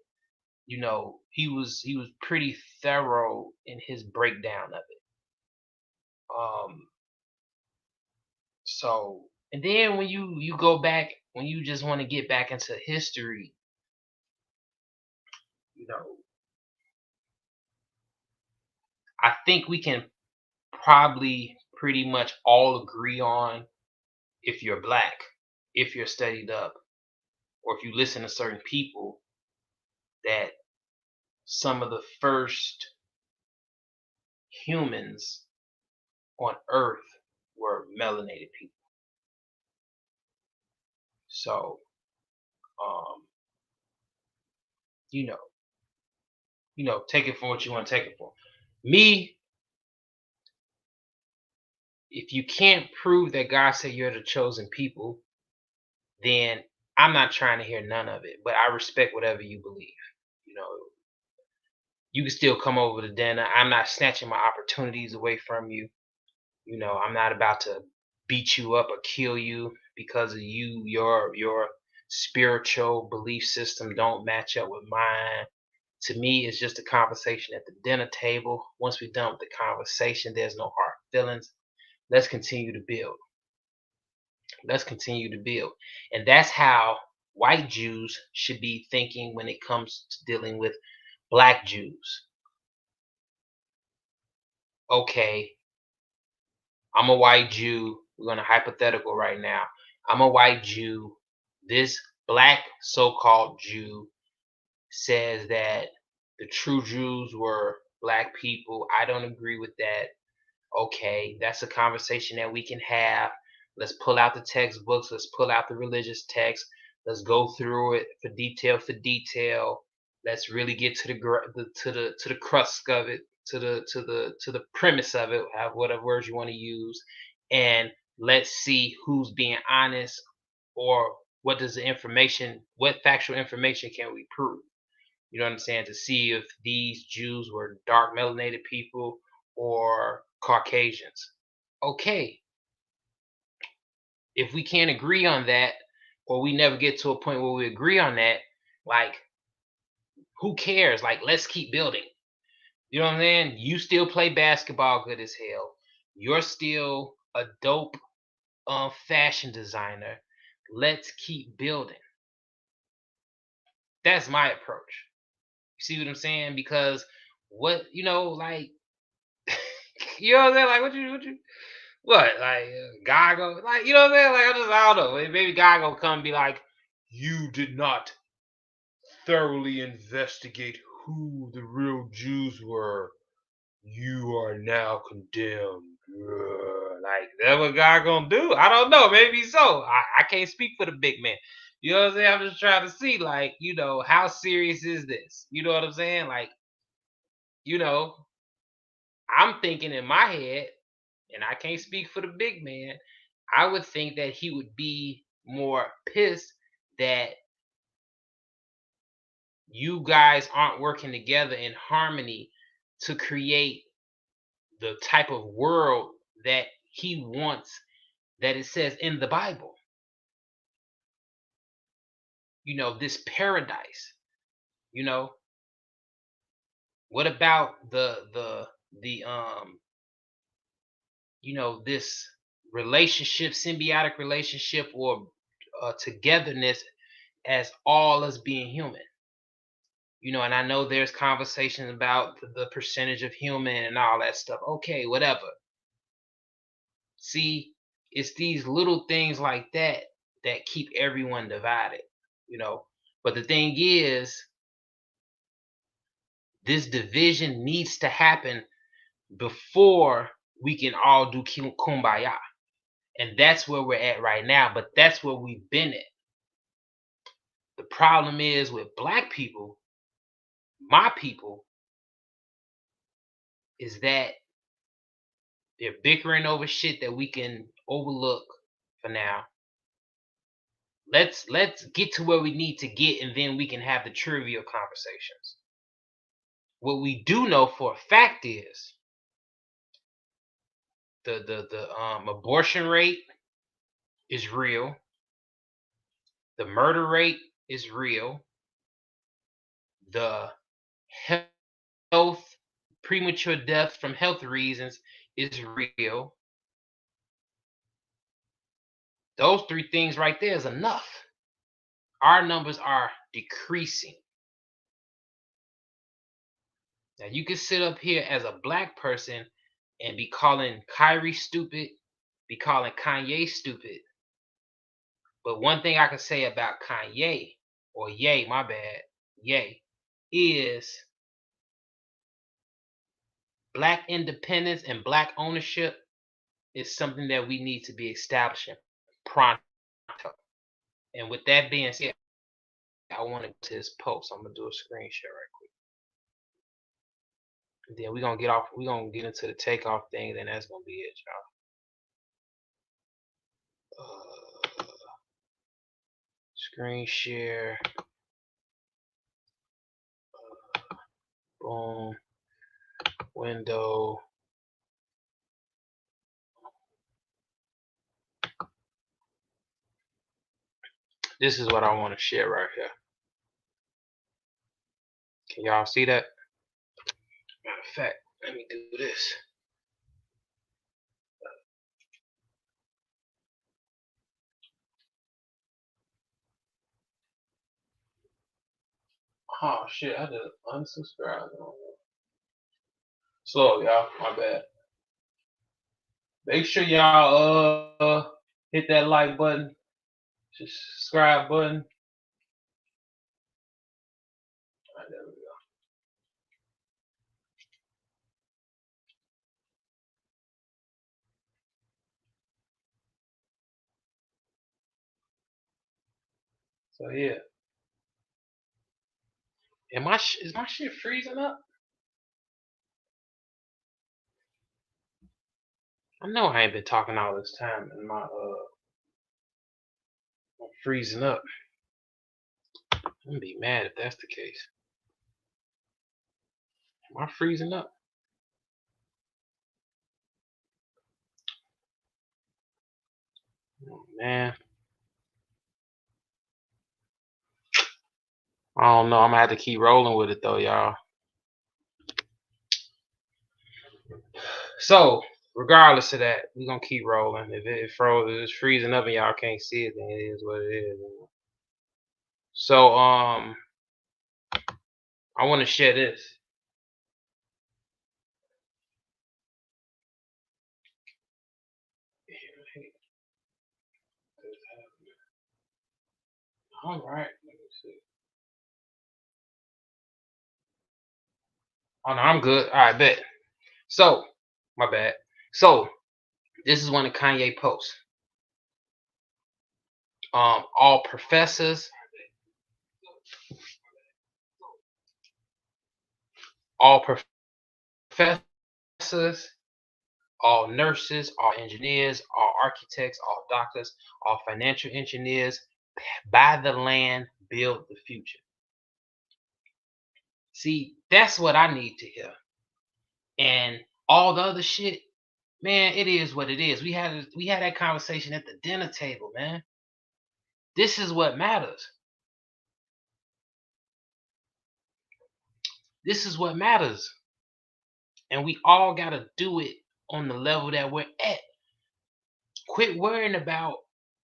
he was pretty thorough in his breakdown of it. Um, so and then when you go back when you just want to get back into history, you know, I think we can probably pretty much all agree on if you're black, if you're studied up, or if you listen to certain people, that some of the first humans on Earth were melanated people. So, um, you know, take it for what you want to take it for. Me, if you can't prove that God said you're the chosen people, then I'm not trying to hear none of it. But I respect whatever you believe. You know, you can still come over to dinner. I'm not snatching my opportunities away from you. I'm not about to beat you up or kill you because of your spiritual belief system don't match up with mine. To me, it's just a conversation at the dinner table. Once we're done with the conversation, there's no hard feelings. Let's continue to build. Let's continue to build. And that's how white Jews should be thinking when it comes to dealing with black Jews. Okay, I'm a white Jew. We're going to hypothetical right now. I'm a white Jew. This black so-called Jew says that the true Jews were black people. I don't agree with that. Okay, that's a conversation that we can have. Let's pull out the textbooks. Let's pull out the religious text. Let's go through it for detail for detail. Let's really get to the crust of it, to the premise of it, have whatever words you want to use, and let's see who's being honest, or what factual information can we prove? You know what I'm saying? To see if these Jews were dark melanated people or Caucasians. Okay, if we can't agree on that, or we never get to a point where we agree on that, like, who cares? Like, let's keep building. You know what I'm saying? You still play basketball good as hell. You're still a dope fashion designer. Let's keep building. That's my approach. You see what I'm saying? Because like, you know what I'm saying? Like, what, like, God go, like, you know what I'm saying? Like, I don't know. Maybe God gonna come and be like, you did not thoroughly investigate who the real Jews were. You are now condemned. Like, that what God gonna do? I don't know. Maybe so. I can't speak for the big man. You know what I'm saying? I'm just trying to see, like, how serious is this? You know what I'm saying? Like, you know, I'm thinking in my head, and I can't speak for the big man. I would think that he would be more pissed that you guys aren't working together in harmony to create the type of world that he wants, that it says in the Bible. This paradise. You know, what about this relationship, symbiotic relationship, or togetherness as all us being human? And I know there's conversations about the percentage of human and all that stuff. Okay, whatever. See, it's these little things like that that keep everyone divided, you know. But the thing is, this division needs to happen before we can all do kumbaya. And that's where we're at right now, but that's where we've been at. The problem is with black people, my people, is that they're bickering over shit that we can overlook for now. Let's get to where we need to get, and then we can have the trivial conversations. What we do know for a fact is the abortion rate is real. The murder rate is real. The health, premature death from health reasons is real. Those three things right there is enough. Our numbers are decreasing. Now, you can sit up here as a black person and be calling Kyrie stupid, be calling Kanye stupid. But one thing I can say about Kanye, or Ye, my bad, Ye, is black independence and black ownership is something that we need to be establishing pronto. And with that being said, I want to go to his post. I'm gonna do a screen share right quick. And then we're gonna get into the takeoff thing, then that's gonna be it, y'all. Screen share. Boom. Window. This is what I want to share right here. Can y'all see that? Matter of fact, let me do this. Oh shit, I just unsubscribed. Slow, y'all. My bad. Make sure y'all hit that like button, subscribe button. All right, there we go. So yeah. Is my shit freezing up? I know I ain't been talking all this time and I'm freezing up. I'm gonna be mad if that's the case. Am I freezing up? Oh, man. I don't know. I'm gonna have to keep rolling with it though, y'all. So, regardless of that, we're gonna keep rolling. If it's freezing up and y'all can't see it, then it is what it is. So, I want to share this. All right. Let me see. Oh no, I'm good. All right, bet. So, my bad. So, this is one of Kanye posts. All professors, all professors, all nurses, all engineers, all architects, all doctors, all financial engineers, buy the land, build the future. See, that's what I need to hear. And all the other shit, man, it is what it is. We had that conversation at the dinner table, man. This is what matters. This is what matters. And we all gotta do it on the level that we're at. Quit worrying about,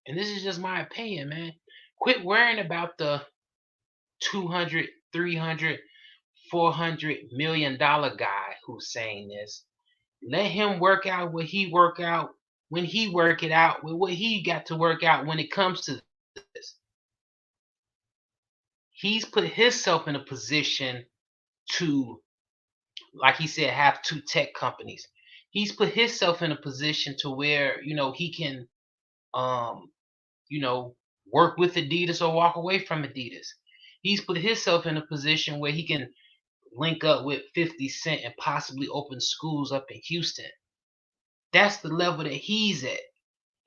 and this is just my opinion, man. Quit worrying about the 200, 300, 400 million dollar guy who's saying this. Let him work out what he work out when he work it out with what he got to work out when it comes to this. He's put himself in a position to, like he said, have two tech companies. He's put himself in a position to where, he can um, work with Adidas or walk away from Adidas. He's put himself in a position where he can link up with 50 Cent and possibly open schools up in Houston. That's the level that he's at.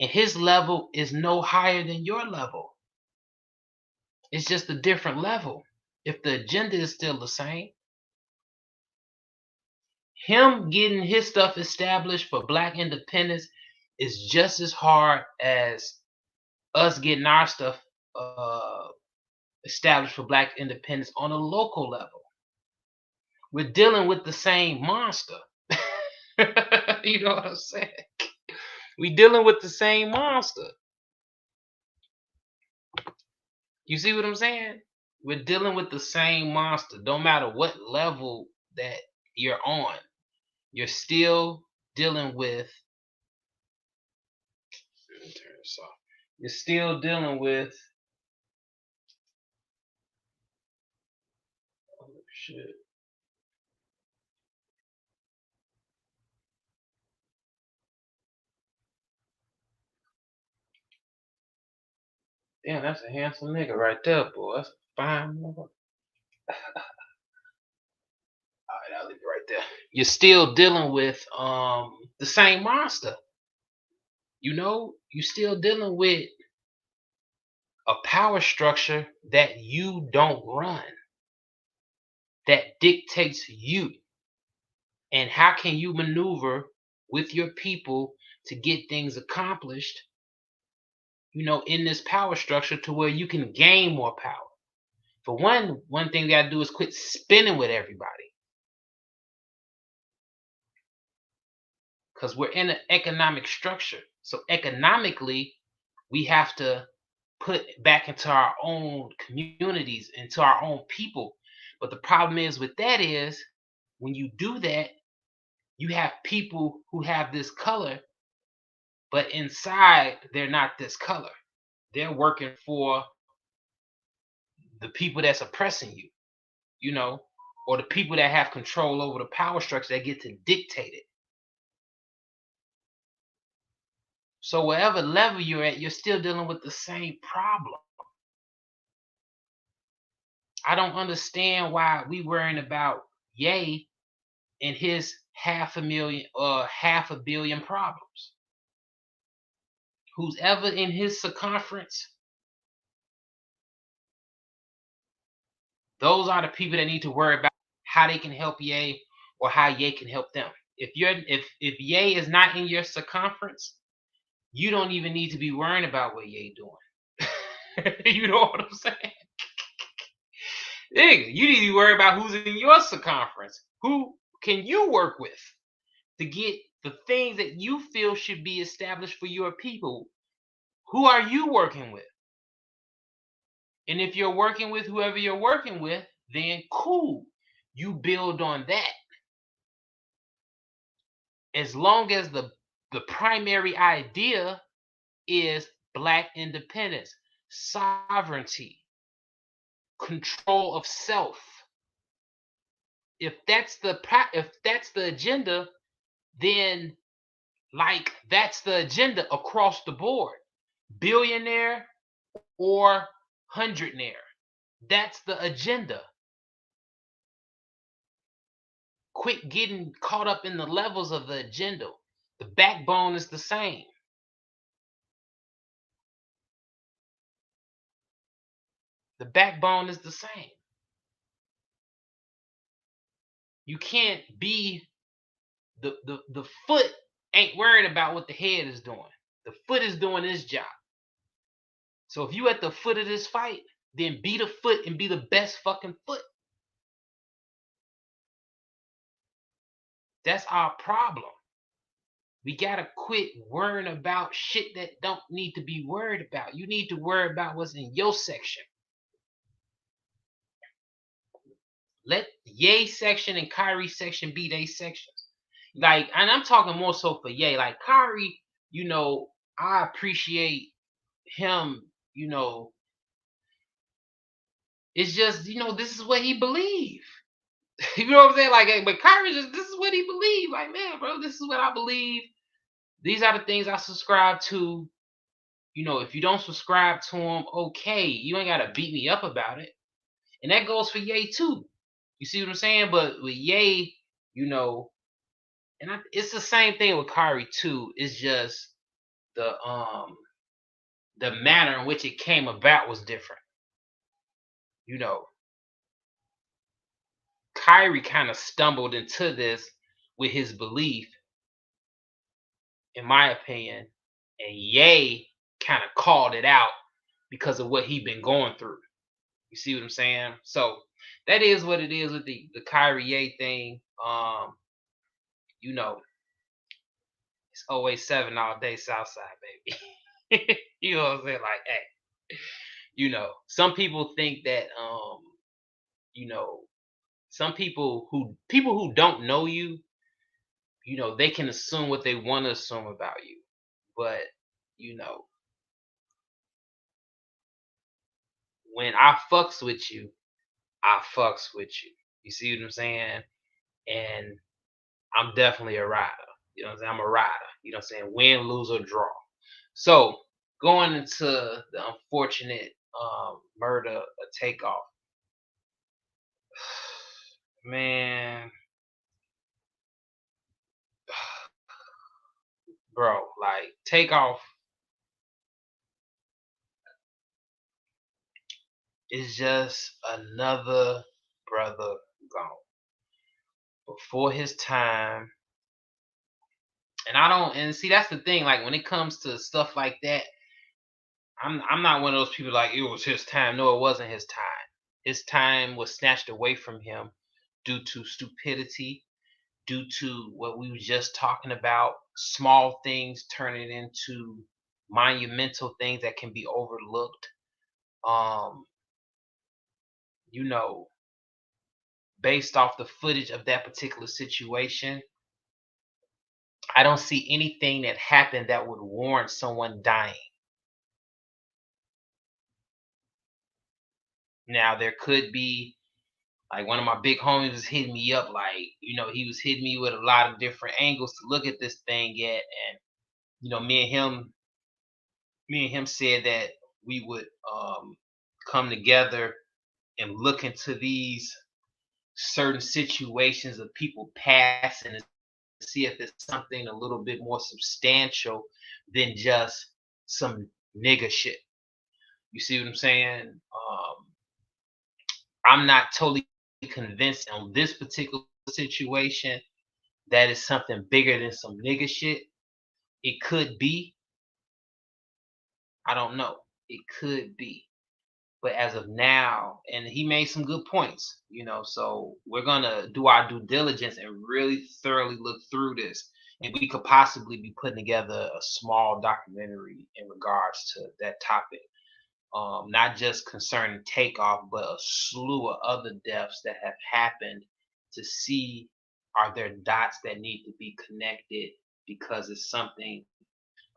And his level is no higher than your level. It's just a different level. If the agenda is still the same, him getting his stuff established for black independence is just as hard as us getting our stuff established for black independence on a local level. We're dealing with the same monster. You know what I'm saying? We dealing with the same monster. You see what I'm saying? We're dealing with the same monster. Don't matter what level that you're on, you're still dealing with. Let me turn this off. You're still dealing with. Oh shit! Damn, that's a handsome nigga right there, boy. That's a fine mother. All right, I'll leave it right there. You're still dealing with the same monster. You're still dealing with a power structure that you don't run, that dictates you. And how can you maneuver with your people to get things accomplished, in this power structure to where you can gain more power? For one thing you gotta do is quit spinning with everybody. Because we're in an economic structure. So economically, we have to put back into our own communities, into our own people. But the problem is with that is when you do that, you have people who have this color, but inside they're not this color. They're working for the people that's oppressing you, you know, or the people that have control over the power structure that get to dictate it. So wherever level you're at, you're still dealing with the same problem. I don't understand why we worrying about Ye and his half a billion problems. Who's ever in his circumference, those are the people that need to worry about how they can help Ye or how Ye can help them. If Ye is not in your circumference, you don't even need to be worrying about what Ye doing. You know what I'm saying? Nigga, you need to worry about who's in your circumference. Who can you work with to get the things that you feel should be established for your people? Who are you working with? And if you're working with whoever you're working with, then cool. You build on that. As long as the primary idea is black independence. sovereignty, control of self. If that's the agenda, then like that's the agenda across the board. Billionaire or hundrednaire. That's the agenda. Quit getting caught up in the levels of the agenda. The backbone is the same. The backbone is the same. You can't be the foot ain't worried about what the head is doing. The foot is doing its job. So if you at the foot of this fight, then be the foot and be the best fucking foot. That's our problem. We gotta quit worrying about shit that don't need to be worried about. You need to worry about what's in your section. Let Ye section and Kyrie section be their sections. Like, and I'm talking more so for Ye. Like Kyrie, I appreciate him, it's just, this is what he believe. You know what I'm saying? Like, but Kyrie just, this is what he believe. Like, man, bro, this is what I believe. These are the things I subscribe to. If you don't subscribe to him, okay, you ain't gotta beat me up about it. And that goes for Ye too. You see what I'm saying? But with Ye, it's the same thing with Kyrie too. It's just the manner in which it came about was different. Kyrie kind of stumbled into this with his belief, in my opinion, and Ye kind of called it out because of what he'd been going through. You see what I'm saying? So that is what it is with the Kyrie Ye thing. You know, it's always 7 all day Southside, baby. You know what I'm saying? Like, hey, some people think that you know, some people who don't know you, they can assume what they want to assume about you. But, you know, when I fucks with you, I fucks with you. You see what I'm saying? And I'm definitely a rider. You know what I'm saying? I'm a rider. You know what I'm saying? Win, lose, or draw. So going into the unfortunate murder of Takeoff, man, bro, like Takeoff is just another brother gone before his time. And I don't, and see, that's the thing. Like when it comes to stuff like that, I'm not one of those people like it was his time. No, it wasn't his time. His time was snatched away from him due to stupidity, due to what we were just talking about, small things turning into monumental things that can be overlooked. Um, you know, based off the footage of that particular situation, I don't see anything that happened that would warrant someone dying. Now there could be like one of my big homies was hitting me up, like, he was hitting me with a lot of different angles to look at this thing at. And, me and him said that we would come together and look into these certain situations of people passing and see if it's something a little bit more substantial than just some nigga shit. You see what I'm saying? I'm not totally convinced on this particular situation that is something bigger than some nigga shit. It could be. I don't know. It could be. But as of now, and he made some good points, so we're going to do our due diligence and really thoroughly look through this. And we could possibly be putting together a small documentary in regards to that topic. Not just concerning Takeoff, but a slew of other deaths that have happened, to see are there dots that need to be connected because it's something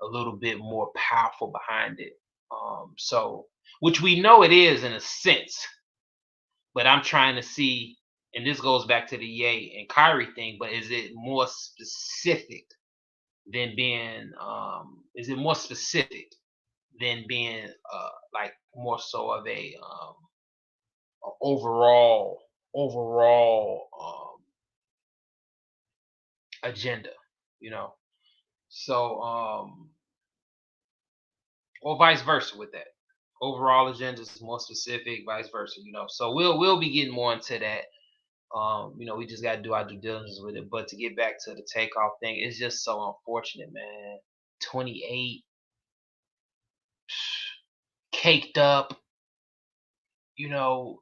a little bit more powerful behind it. So which we know it is in a sense, but I'm trying to see, and this goes back to the Ye and Kyrie thing, but is it more specific than being is it more specific than being like more so of a overall agenda, you know? So or vice versa with that. Overall agenda is more specific, vice versa, you know. So we'll be getting more into that. We just gotta do our due diligence with it. But to get back to the takeoff thing, it's just so unfortunate, man. 28, caked up, you know,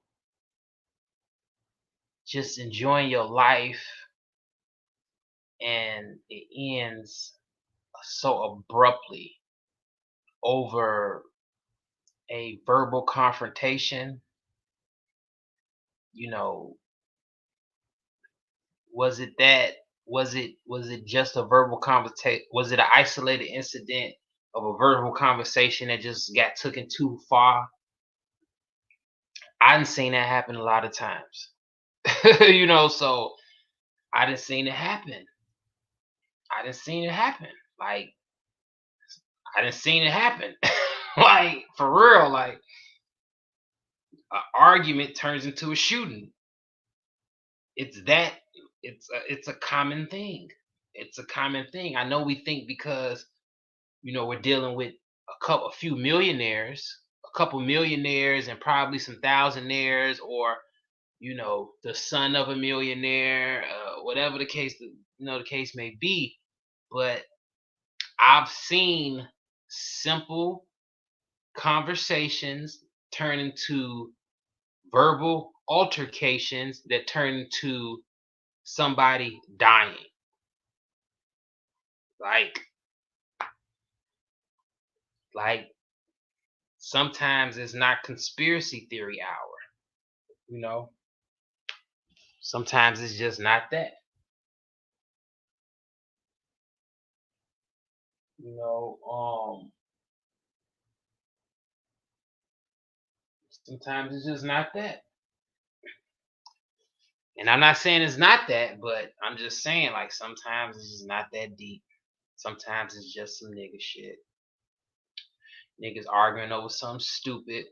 just enjoying your life, and it ends so abruptly over a verbal confrontation. You know, was it that? Was it just a verbal conversation? Was it an isolated incident of a verbal conversation that just got taken too far? I done seen that happen a lot of times. So I done seen it happen. I done seen it happen. Like I done seen it happen. Like for real. Like an argument turns into a shooting. It's that. It's a common thing. It's a common thing. I know we think because we're dealing with a few millionaires, a couple millionaires, and probably some thousandaires, or the son of a millionaire, whatever the case may be. But I've seen simple conversations turn into verbal altercations that turn into somebody dying. Like, like sometimes it's not conspiracy theory hour, you know. Sometimes it's just not that, you know. Sometimes it's just not that. And I'm not saying it's not that, but I'm just saying like sometimes it's just not that deep. Sometimes it's just some nigga shit. Niggas arguing over something stupid.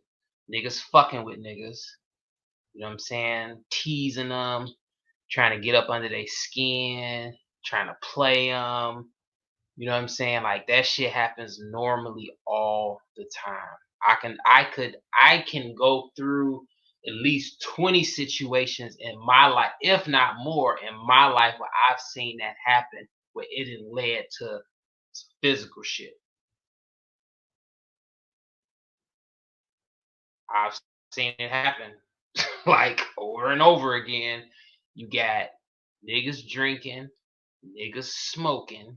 Niggas fucking with niggas. You know what I'm saying? Teasing them, trying to get up under their skin, trying to play them. You know what I'm saying? Like that shit happens normally all the time. I can go through at least 20 situations in my life, if not more, in my life where I've seen that happen, where it has led to some physical shit. I've seen it happen like over and over again. You got niggas drinking, niggas smoking,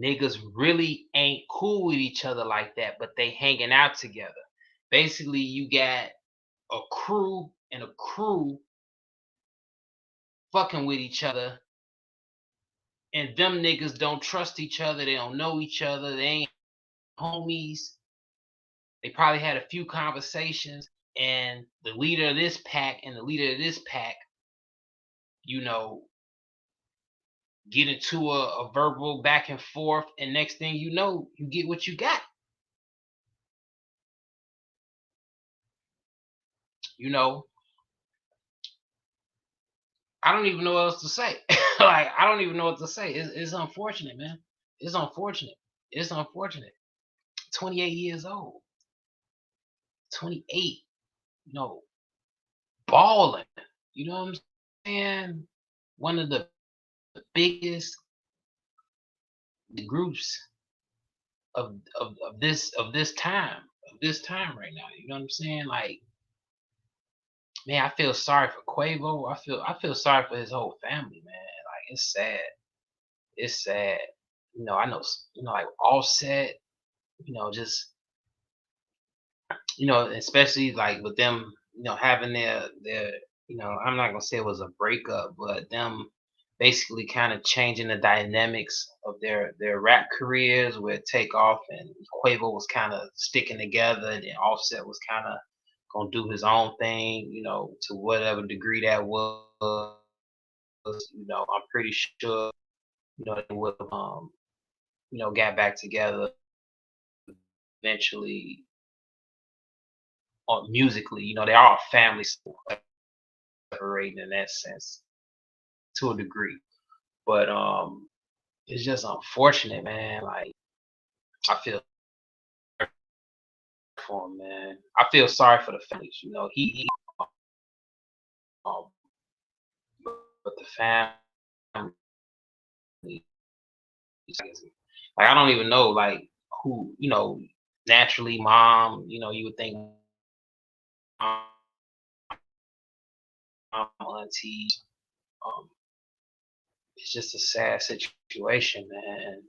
niggas really ain't cool with each other like that, but they hanging out together. Basically, you got a crew and a crew fucking with each other, and them niggas don't trust each other. They don't know each other. They ain't homies. They probably had a few conversations, and the leader of this pack and the leader of this pack, you know, get into a verbal back and forth, and next thing you know, you get what you got. You know, I don't even know what else to say. Like I don't even know what to say. It's unfortunate, man. It's unfortunate. It's unfortunate. 28 years old. 28. No, balling. You know what I'm saying? One of the biggest groups of this time right now. You know what I'm saying? Like, man, I feel sorry for Quavo. I feel sorry for his whole family, man. Like, it's sad. It's sad. I know. Like Offset. Just especially like with them. Having their. I'm not gonna say it was a breakup, but them basically kind of changing the dynamics of their rap careers, where Takeoff and Quavo was kind of sticking together, and then Offset was kind of gonna do his own thing, to whatever degree that was. I'm pretty sure, they would have, got back together eventually, musically. They are a family, so separating in that sense to a degree. But it's just unfortunate, man. Like, I feel sorry for him, man. I feel sorry for the families. He um, but the family, like, I don't even know, like, who, naturally mom, you would think mom, auntie. Um, it's just a sad situation, man.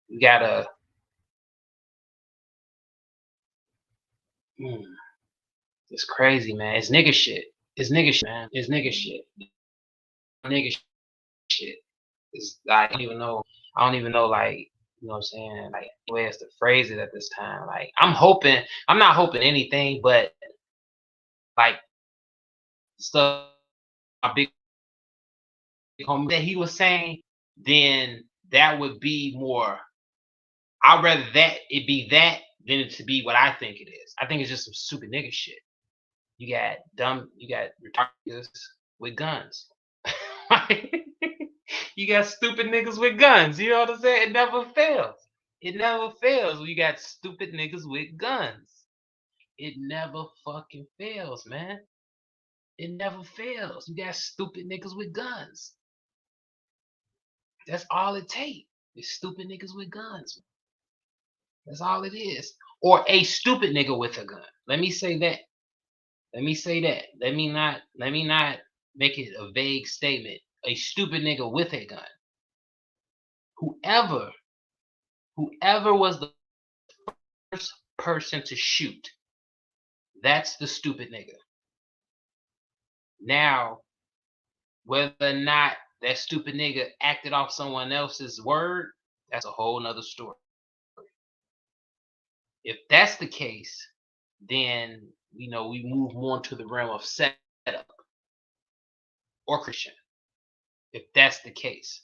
You gotta. mm, it's crazy, man. It's nigga shit. It's nigga shit, man. It's nigga shit. Nigga shit. It's like, I don't even know, like, what I'm saying, like, ways to phrase it at this time. Like, I'm not hoping anything, but like, stuff my big homie that he was saying, then that would be more. I'd rather that it be that than it to be what I think it is. I think it's just some stupid nigga shit. You got retarded with guns. You got stupid niggas with guns. You know what I'm saying? It never fails. It never fails when you got stupid niggas with guns. It never fucking fails, man. It never fails. You got stupid niggas with guns. That's all it takes. It's stupid niggas with guns. That's all it is. Or a stupid nigga with a gun. Let me say that. Let me say that. Let me not make it a vague statement. A stupid nigga with a gun. Whoever was the first person to shoot, that's the stupid nigga. Now, whether or not that stupid nigga acted off someone else's word, that's a whole nother story. If that's the case, then we move more into the realm of setup or Christian. If that's the case.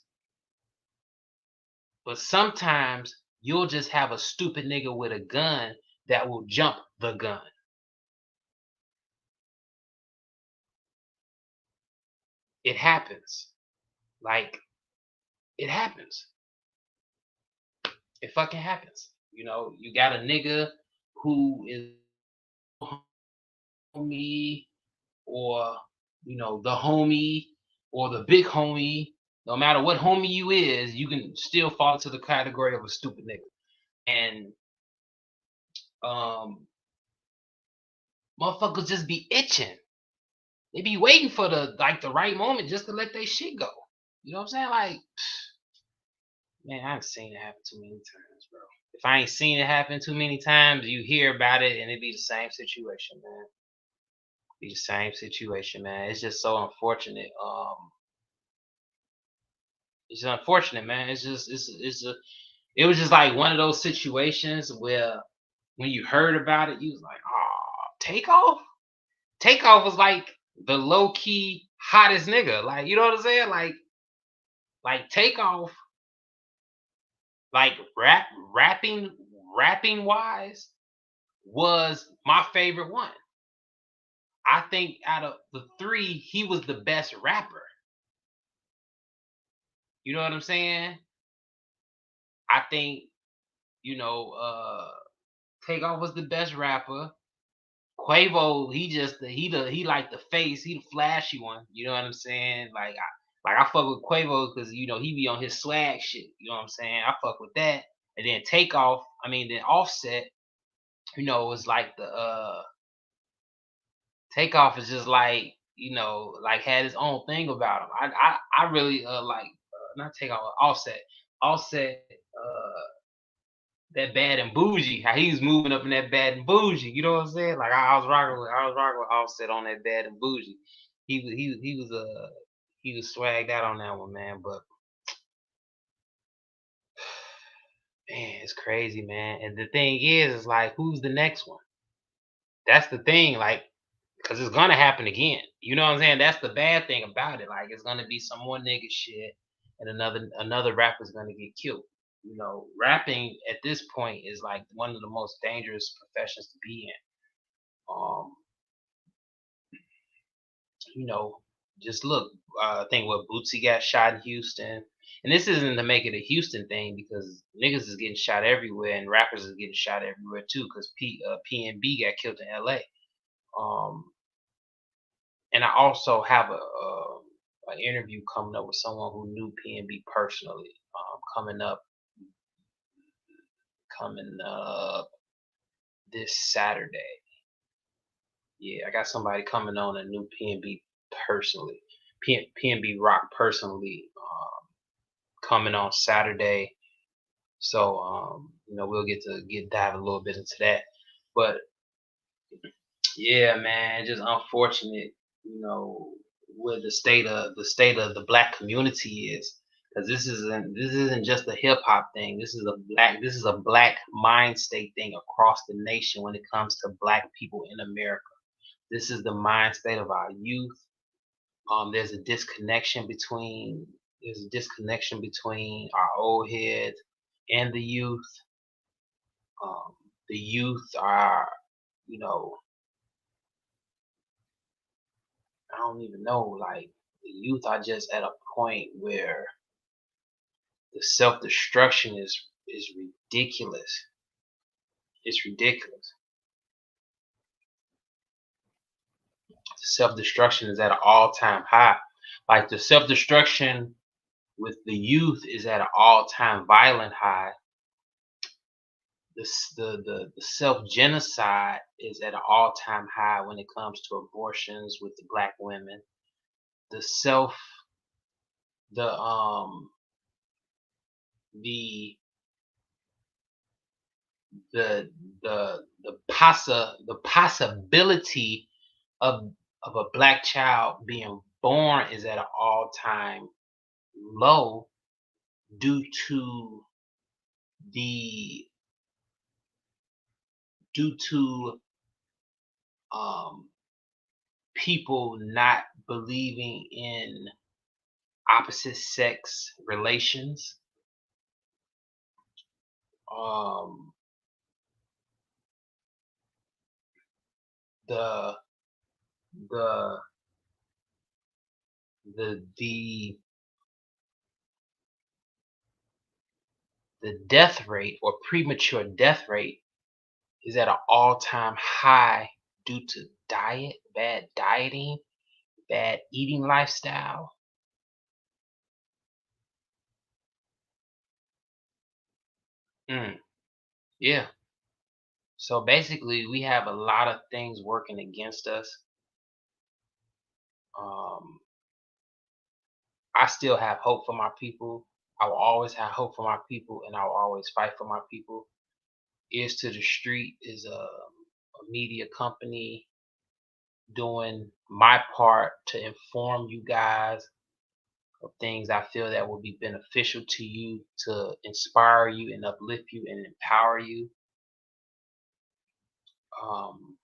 But sometimes you'll just have a stupid nigga with a gun that will jump the gun. It happens. Like, it happens. It fucking happens. You got a nigga who is homie, or the homie, or the big homie. No matter what homie you is, you can still fall into the category of a stupid nigga. And motherfuckers just be itching. They be waiting for the right moment just to let their shit go. You know what I'm saying? Like, man, I haven't seen it happen too many times, bro. If I ain't seen it happen too many times, you hear about it and it be the same situation, man. Be the same situation, man. It's just so unfortunate. It's unfortunate, man. It was just like one of those situations where when you heard about it, you was like, oh, Takeoff? Takeoff was like the low key hottest nigga. Like, you know what I'm saying? Like Takeoff, like rapping wise, was my favorite one. I think out of the three, he was the best rapper. You know what I'm saying? I think, Takeoff was the best rapper. Quavo, he like the face, he the flashy one. You know what I'm saying? Like I fuck with Quavo because he be on his swag shit. You know what I'm saying? I fuck with that. And then then Offset, was like the Takeoff is just like, like had his own thing about him. I really like not Takeoff, Offset. Offset, that Bad and Bougie, how he was moving up in that Bad and Bougie. You know what I'm saying? Like I was rocking with Offset on that Bad and Bougie. He was he was swagged out on that one, man. But man, it's crazy, man. And the thing is like, who's the next one? That's the thing, like, because it's gonna happen again. You know what I'm saying? That's the bad thing about it. Like, it's gonna be some more nigga shit, and another rapper's gonna get killed. You know, rapping at this point is like one of the most dangerous professions to be in. Um, you know, just look. I think what Bootsy got shot in Houston, and this isn't to make it a Houston thing because niggas is getting shot everywhere, and rappers is getting shot everywhere too. Because PNB got killed in L.A. Um, and I also have an interview coming up with someone who knew PNB personally. Coming up this Saturday. Yeah, I got somebody coming on that knew PNB personally. PNB Rock personally, coming on Saturday. So we'll get dive a little bit into that. But yeah, man, just unfortunate, you know, where the state of the black community is. Because this isn't just a hip hop thing. This is a black mind state thing across the nation when it comes to black people in America. This is the mind state of our youth. There's a disconnection between our old heads and the youth. The youth are, you know, I don't even know, like the youth are just at a point where the self destruction is ridiculous. It's ridiculous. Self destruction is at an all time high. Like the self destruction with the youth is at an all time violent high. The self genocide is at an all time high when it comes to abortions with the black women. The self the the the the possibility of a black child being born is at an all time low due to the due to um people not believing in opposite sex relations. um the the the death rate or premature death rate is at an all-time high due to bad dieting, bad eating lifestyle. Mm, yeah. So basically, we have a lot of things working against us. Um, I still have hope for my people. I will always have hope for my people, and I will always fight for my people. Ears to the Street is a media company doing my part to inform you guys of things I feel that will be beneficial to you, to inspire you and uplift you and empower you. Um,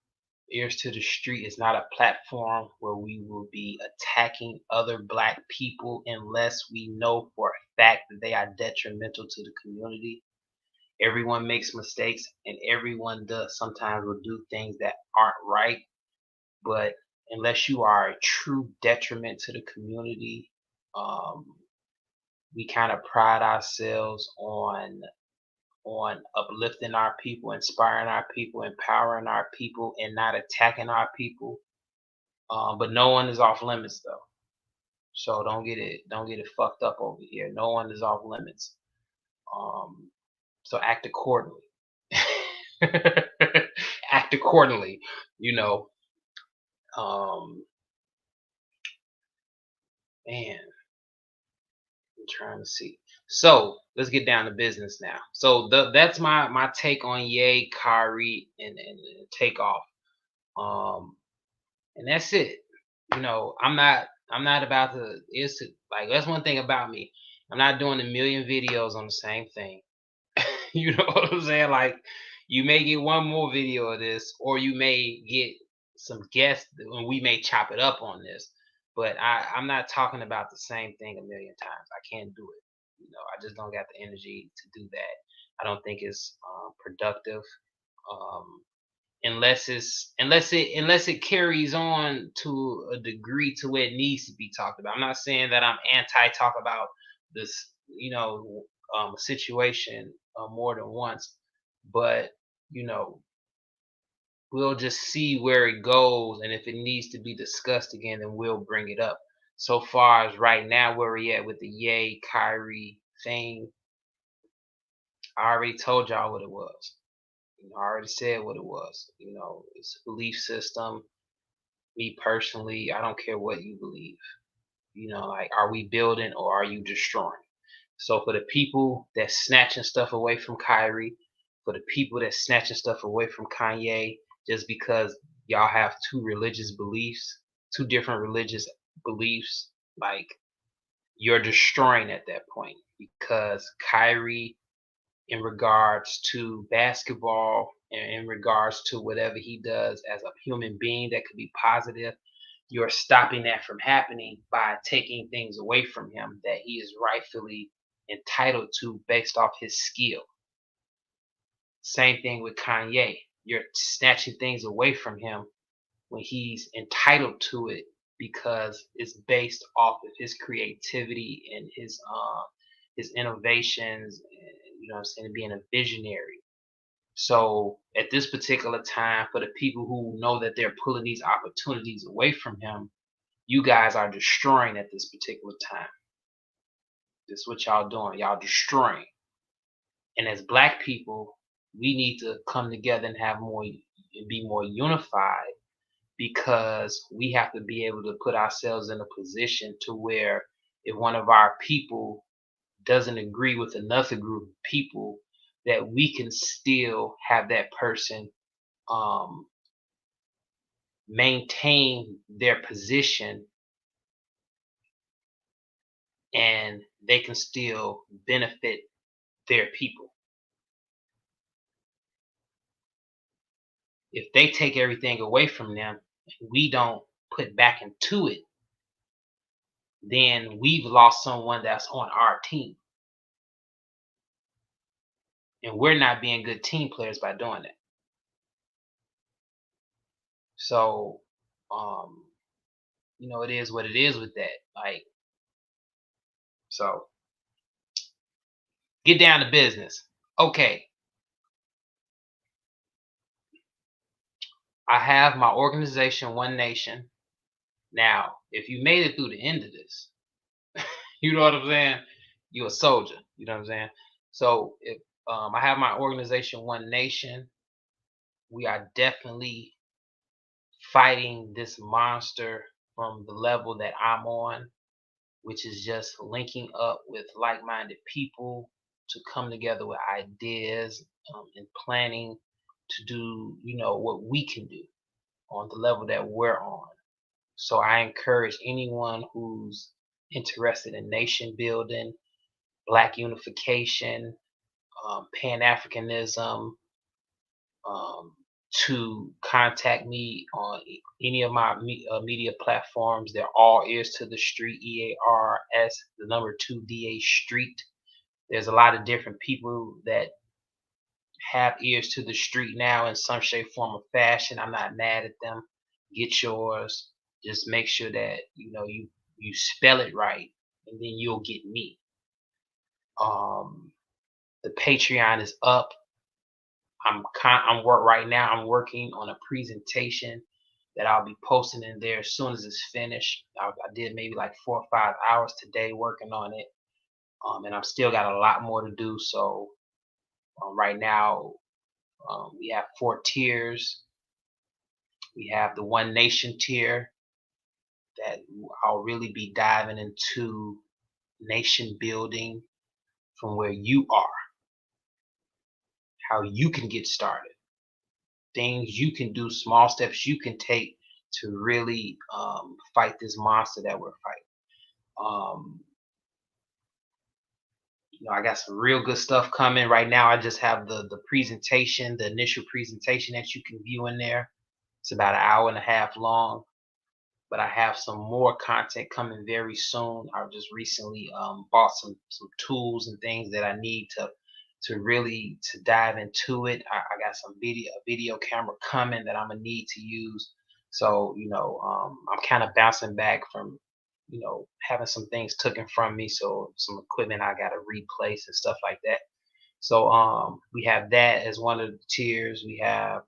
Ears to the Street is not a platform where we will be attacking other black people unless we know for a fact that they are detrimental to the community. Everyone makes mistakes and everyone does sometimes will do things that aren't right, but unless you are a true detriment to the community, um, we kind of pride ourselves on uplifting our people, inspiring our people, empowering our people, and not attacking our people. But no one is off limits though. So don't get it fucked up over here. No one is off limits. Um, so act accordingly. Act accordingly. You know. Um, man, I'm trying to see. So let's get down to business now. So that's my take on Ye, Kyrie, and Takeoff. Um, and that's it. I'm not I'm not about to. It's like that's one thing about me. I'm not doing a million videos on the same thing. You know what I'm saying? Like, you may get one more video of this, or you may get some guests, and we may chop it up on this. But I'm not talking about the same thing a million times. I can't do it. I just don't got the energy to do that. I don't think it's productive. Um, unless it carries on to a degree to where it needs to be talked about. I'm not saying that I'm anti talk about this, situation more than once, but you know, we'll just see where it goes, and if it needs to be discussed again, then we'll bring it up. So far as right now, where we at with the Ye Kyrie thing, I already told y'all what it was. I already said what it was. It's a belief system. Me personally, I don't care what you believe. Like, are we building or are you destroying? So for the people that's snatching stuff away from Kyrie, for the people that's snatching stuff away from Kanye, just because y'all have two different religious beliefs, like, you're destroying at that point, because Kyrie, in regards to basketball and in regards to whatever he does as a human being that could be positive, you're stopping that from happening by taking things away from him that he is rightfully entitled to based off his skill. Same thing with Kanye. You're snatching things away from him when he's entitled to it because it's based off of his creativity and his innovations, and, what I'm saying, being a visionary. So at this particular time, for the people who know that they're pulling these opportunities away from him, you guys are destroying at this particular time. This is what y'all doing. Y'all destroying. And as black people, we need to come together and be more unified, because we have to be able to put ourselves in a position to where if one of our people doesn't agree with another group of people, that we can still have that person um, maintain their position, and they can still benefit their people. If they take everything away from them and we don't put back into it, then we've lost someone that's on our team. And we're not being good team players by doing that. So, it is what it is with that. Like, so get down to business. Okay. I have my organization, One Nation. Now, if you made it through the end of this, you know what I'm saying? You're a soldier. You know what I'm saying? So if I have my organization, One Nation, we are definitely fighting this monster from the level that I'm on, which is just linking up with like-minded people to come together with ideas, and planning to do, what we can do on the level that we're on. So I encourage anyone who's interested in nation building, black unification, Pan-Africanism, to contact me on any of my media platforms. They're all Ears to the Street, EARS, the number 2 DA Street. There's a lot of different people that have Ears to the Street now in some shape, form, or fashion. I'm not mad at them. Get yours. Just make sure that you spell it right, and then you'll get me. The Patreon is up. Right now. I'm working on a presentation that I'll be posting in there as soon as it's finished. I did maybe like 4 or 5 hours today working on it, and I'm still got a lot more to do. So right now, we have 4 tiers. We have the One Nation tier that I'll really be diving into nation building from where you are, how you can get started, things you can do, small steps you can take to really fight this monster that we're fighting. Um, I got some real good stuff coming right now. I just have the presentation, the initial presentation that you can view in there. It's about an hour and a half long, but I have some more content coming very soon. I just recently bought some tools and things that I need to really to dive into it. I got some video camera coming that I'm gonna need to use. So I'm kind of bouncing back from having some things taken from me. So some equipment I gotta replace and stuff like that. So we have that as one of the tiers. We have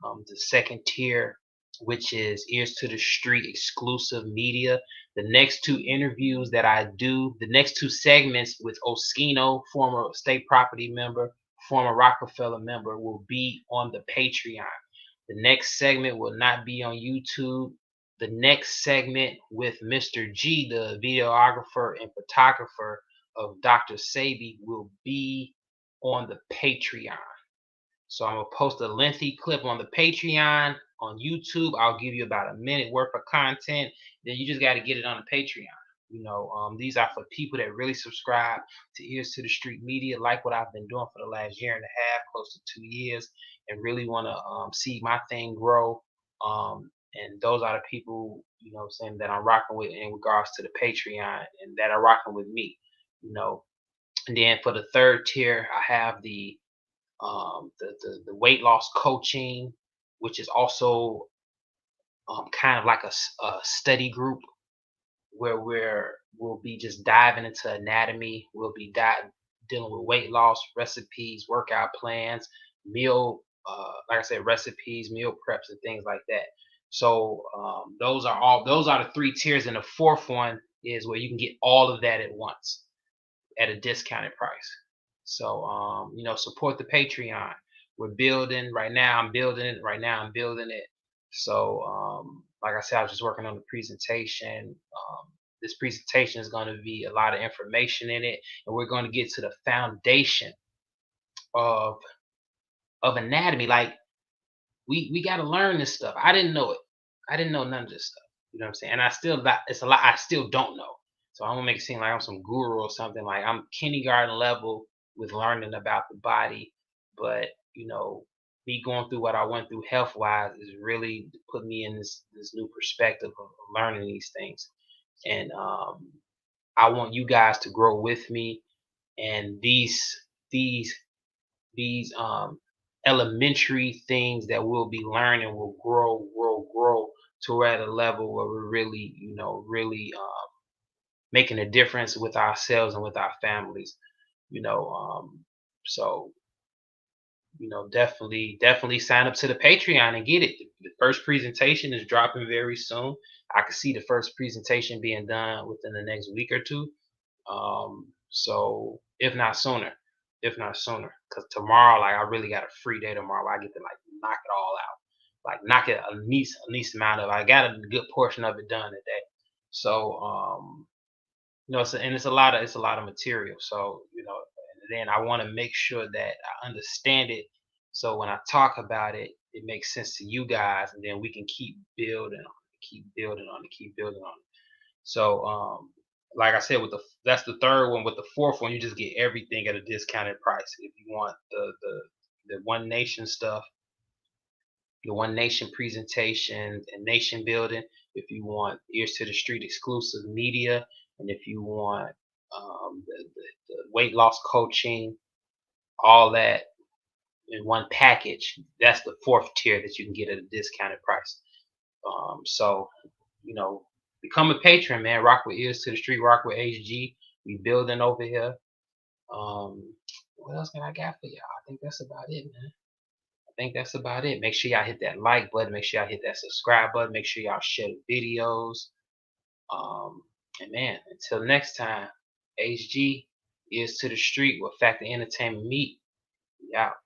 the second tier, which is Ears to the Street exclusive media. The next two interviews that I do, the next two segments with Oskino, former state property member, former Rockefeller member, will be on the Patreon. The next segment will not be on YouTube. The next segment with Mr. G, the videographer and photographer of Dr. Sabi, will be on the Patreon. So I'm gonna post a lengthy clip on the Patreon. On YouTube, I'll give you about a minute worth of content. Then you just got to get it on the Patreon. These are for people that really subscribe to Ears to the Street Media, like what I've been doing for the last year and a half, close to 2 years, and really want to see my thing grow. And those are the people, saying that I'm rocking with in regards to the Patreon, and that are rocking with me. You know, and then for the third tier, I have the weight loss coaching, which is also kind of like a study group where we'll be just diving into anatomy. We'll be dealing with weight loss recipes, workout plans, meal, like I said, recipes, meal preps, and things like that. So those are the three tiers, and the fourth one is where you can get all of that at once at a discounted price. So support the Patreon. We're building right now. I'm building it right now. I'm building it. So like I said, I was just working on the presentation. This presentation is going to be a lot of information in it, and we're going to get to the foundation of anatomy. Like we got to learn this stuff. I didn't know it. I didn't know none of this stuff. You know what I'm saying? And it's a lot I still don't know. So I'm gonna make it seem like I'm some guru or something. Like I'm kindergarten level with learning about the body, but me going through what I went through health wise is really put me in this new perspective of learning these things. And I want you guys to grow with me. And these these elementary things that we'll be learning will grow to we're at a level where we're really, really making a difference with ourselves and with our families. You know, so definitely sign up to the Patreon and get it. The first presentation is dropping very soon. I can see the first presentation being done within the next week or two. So if not sooner, because tomorrow, like I really got a free day tomorrow. I get to like knock it all out, like knock it a least amount of. I got a good portion of it done today. So it's a lot of material. So and then I want to make sure that I understand it. So when I talk about it, it makes sense to you guys, and then we can keep building on it, keep building on it, keep building on it. So like I said, that's the third one. With the fourth one, you just get everything at a discounted price. If you want the One Nation stuff, the One Nation presentation and nation building, if you want Ears to the Street exclusive media, and if you want the weight loss coaching, all that in one package, that's the fourth tier that you can get at a discounted price. So you know, become a patron, man. Rock with Ears to the Street, rock with HG. We building over here. What else can I got for y'all? I think that's about it, man. I think that's about it. Make sure y'all hit that like button. Make sure y'all hit that subscribe button. Make sure y'all share the videos. And man, until next time, HG Ears to the Street with Factor Entertainment Meet. We out.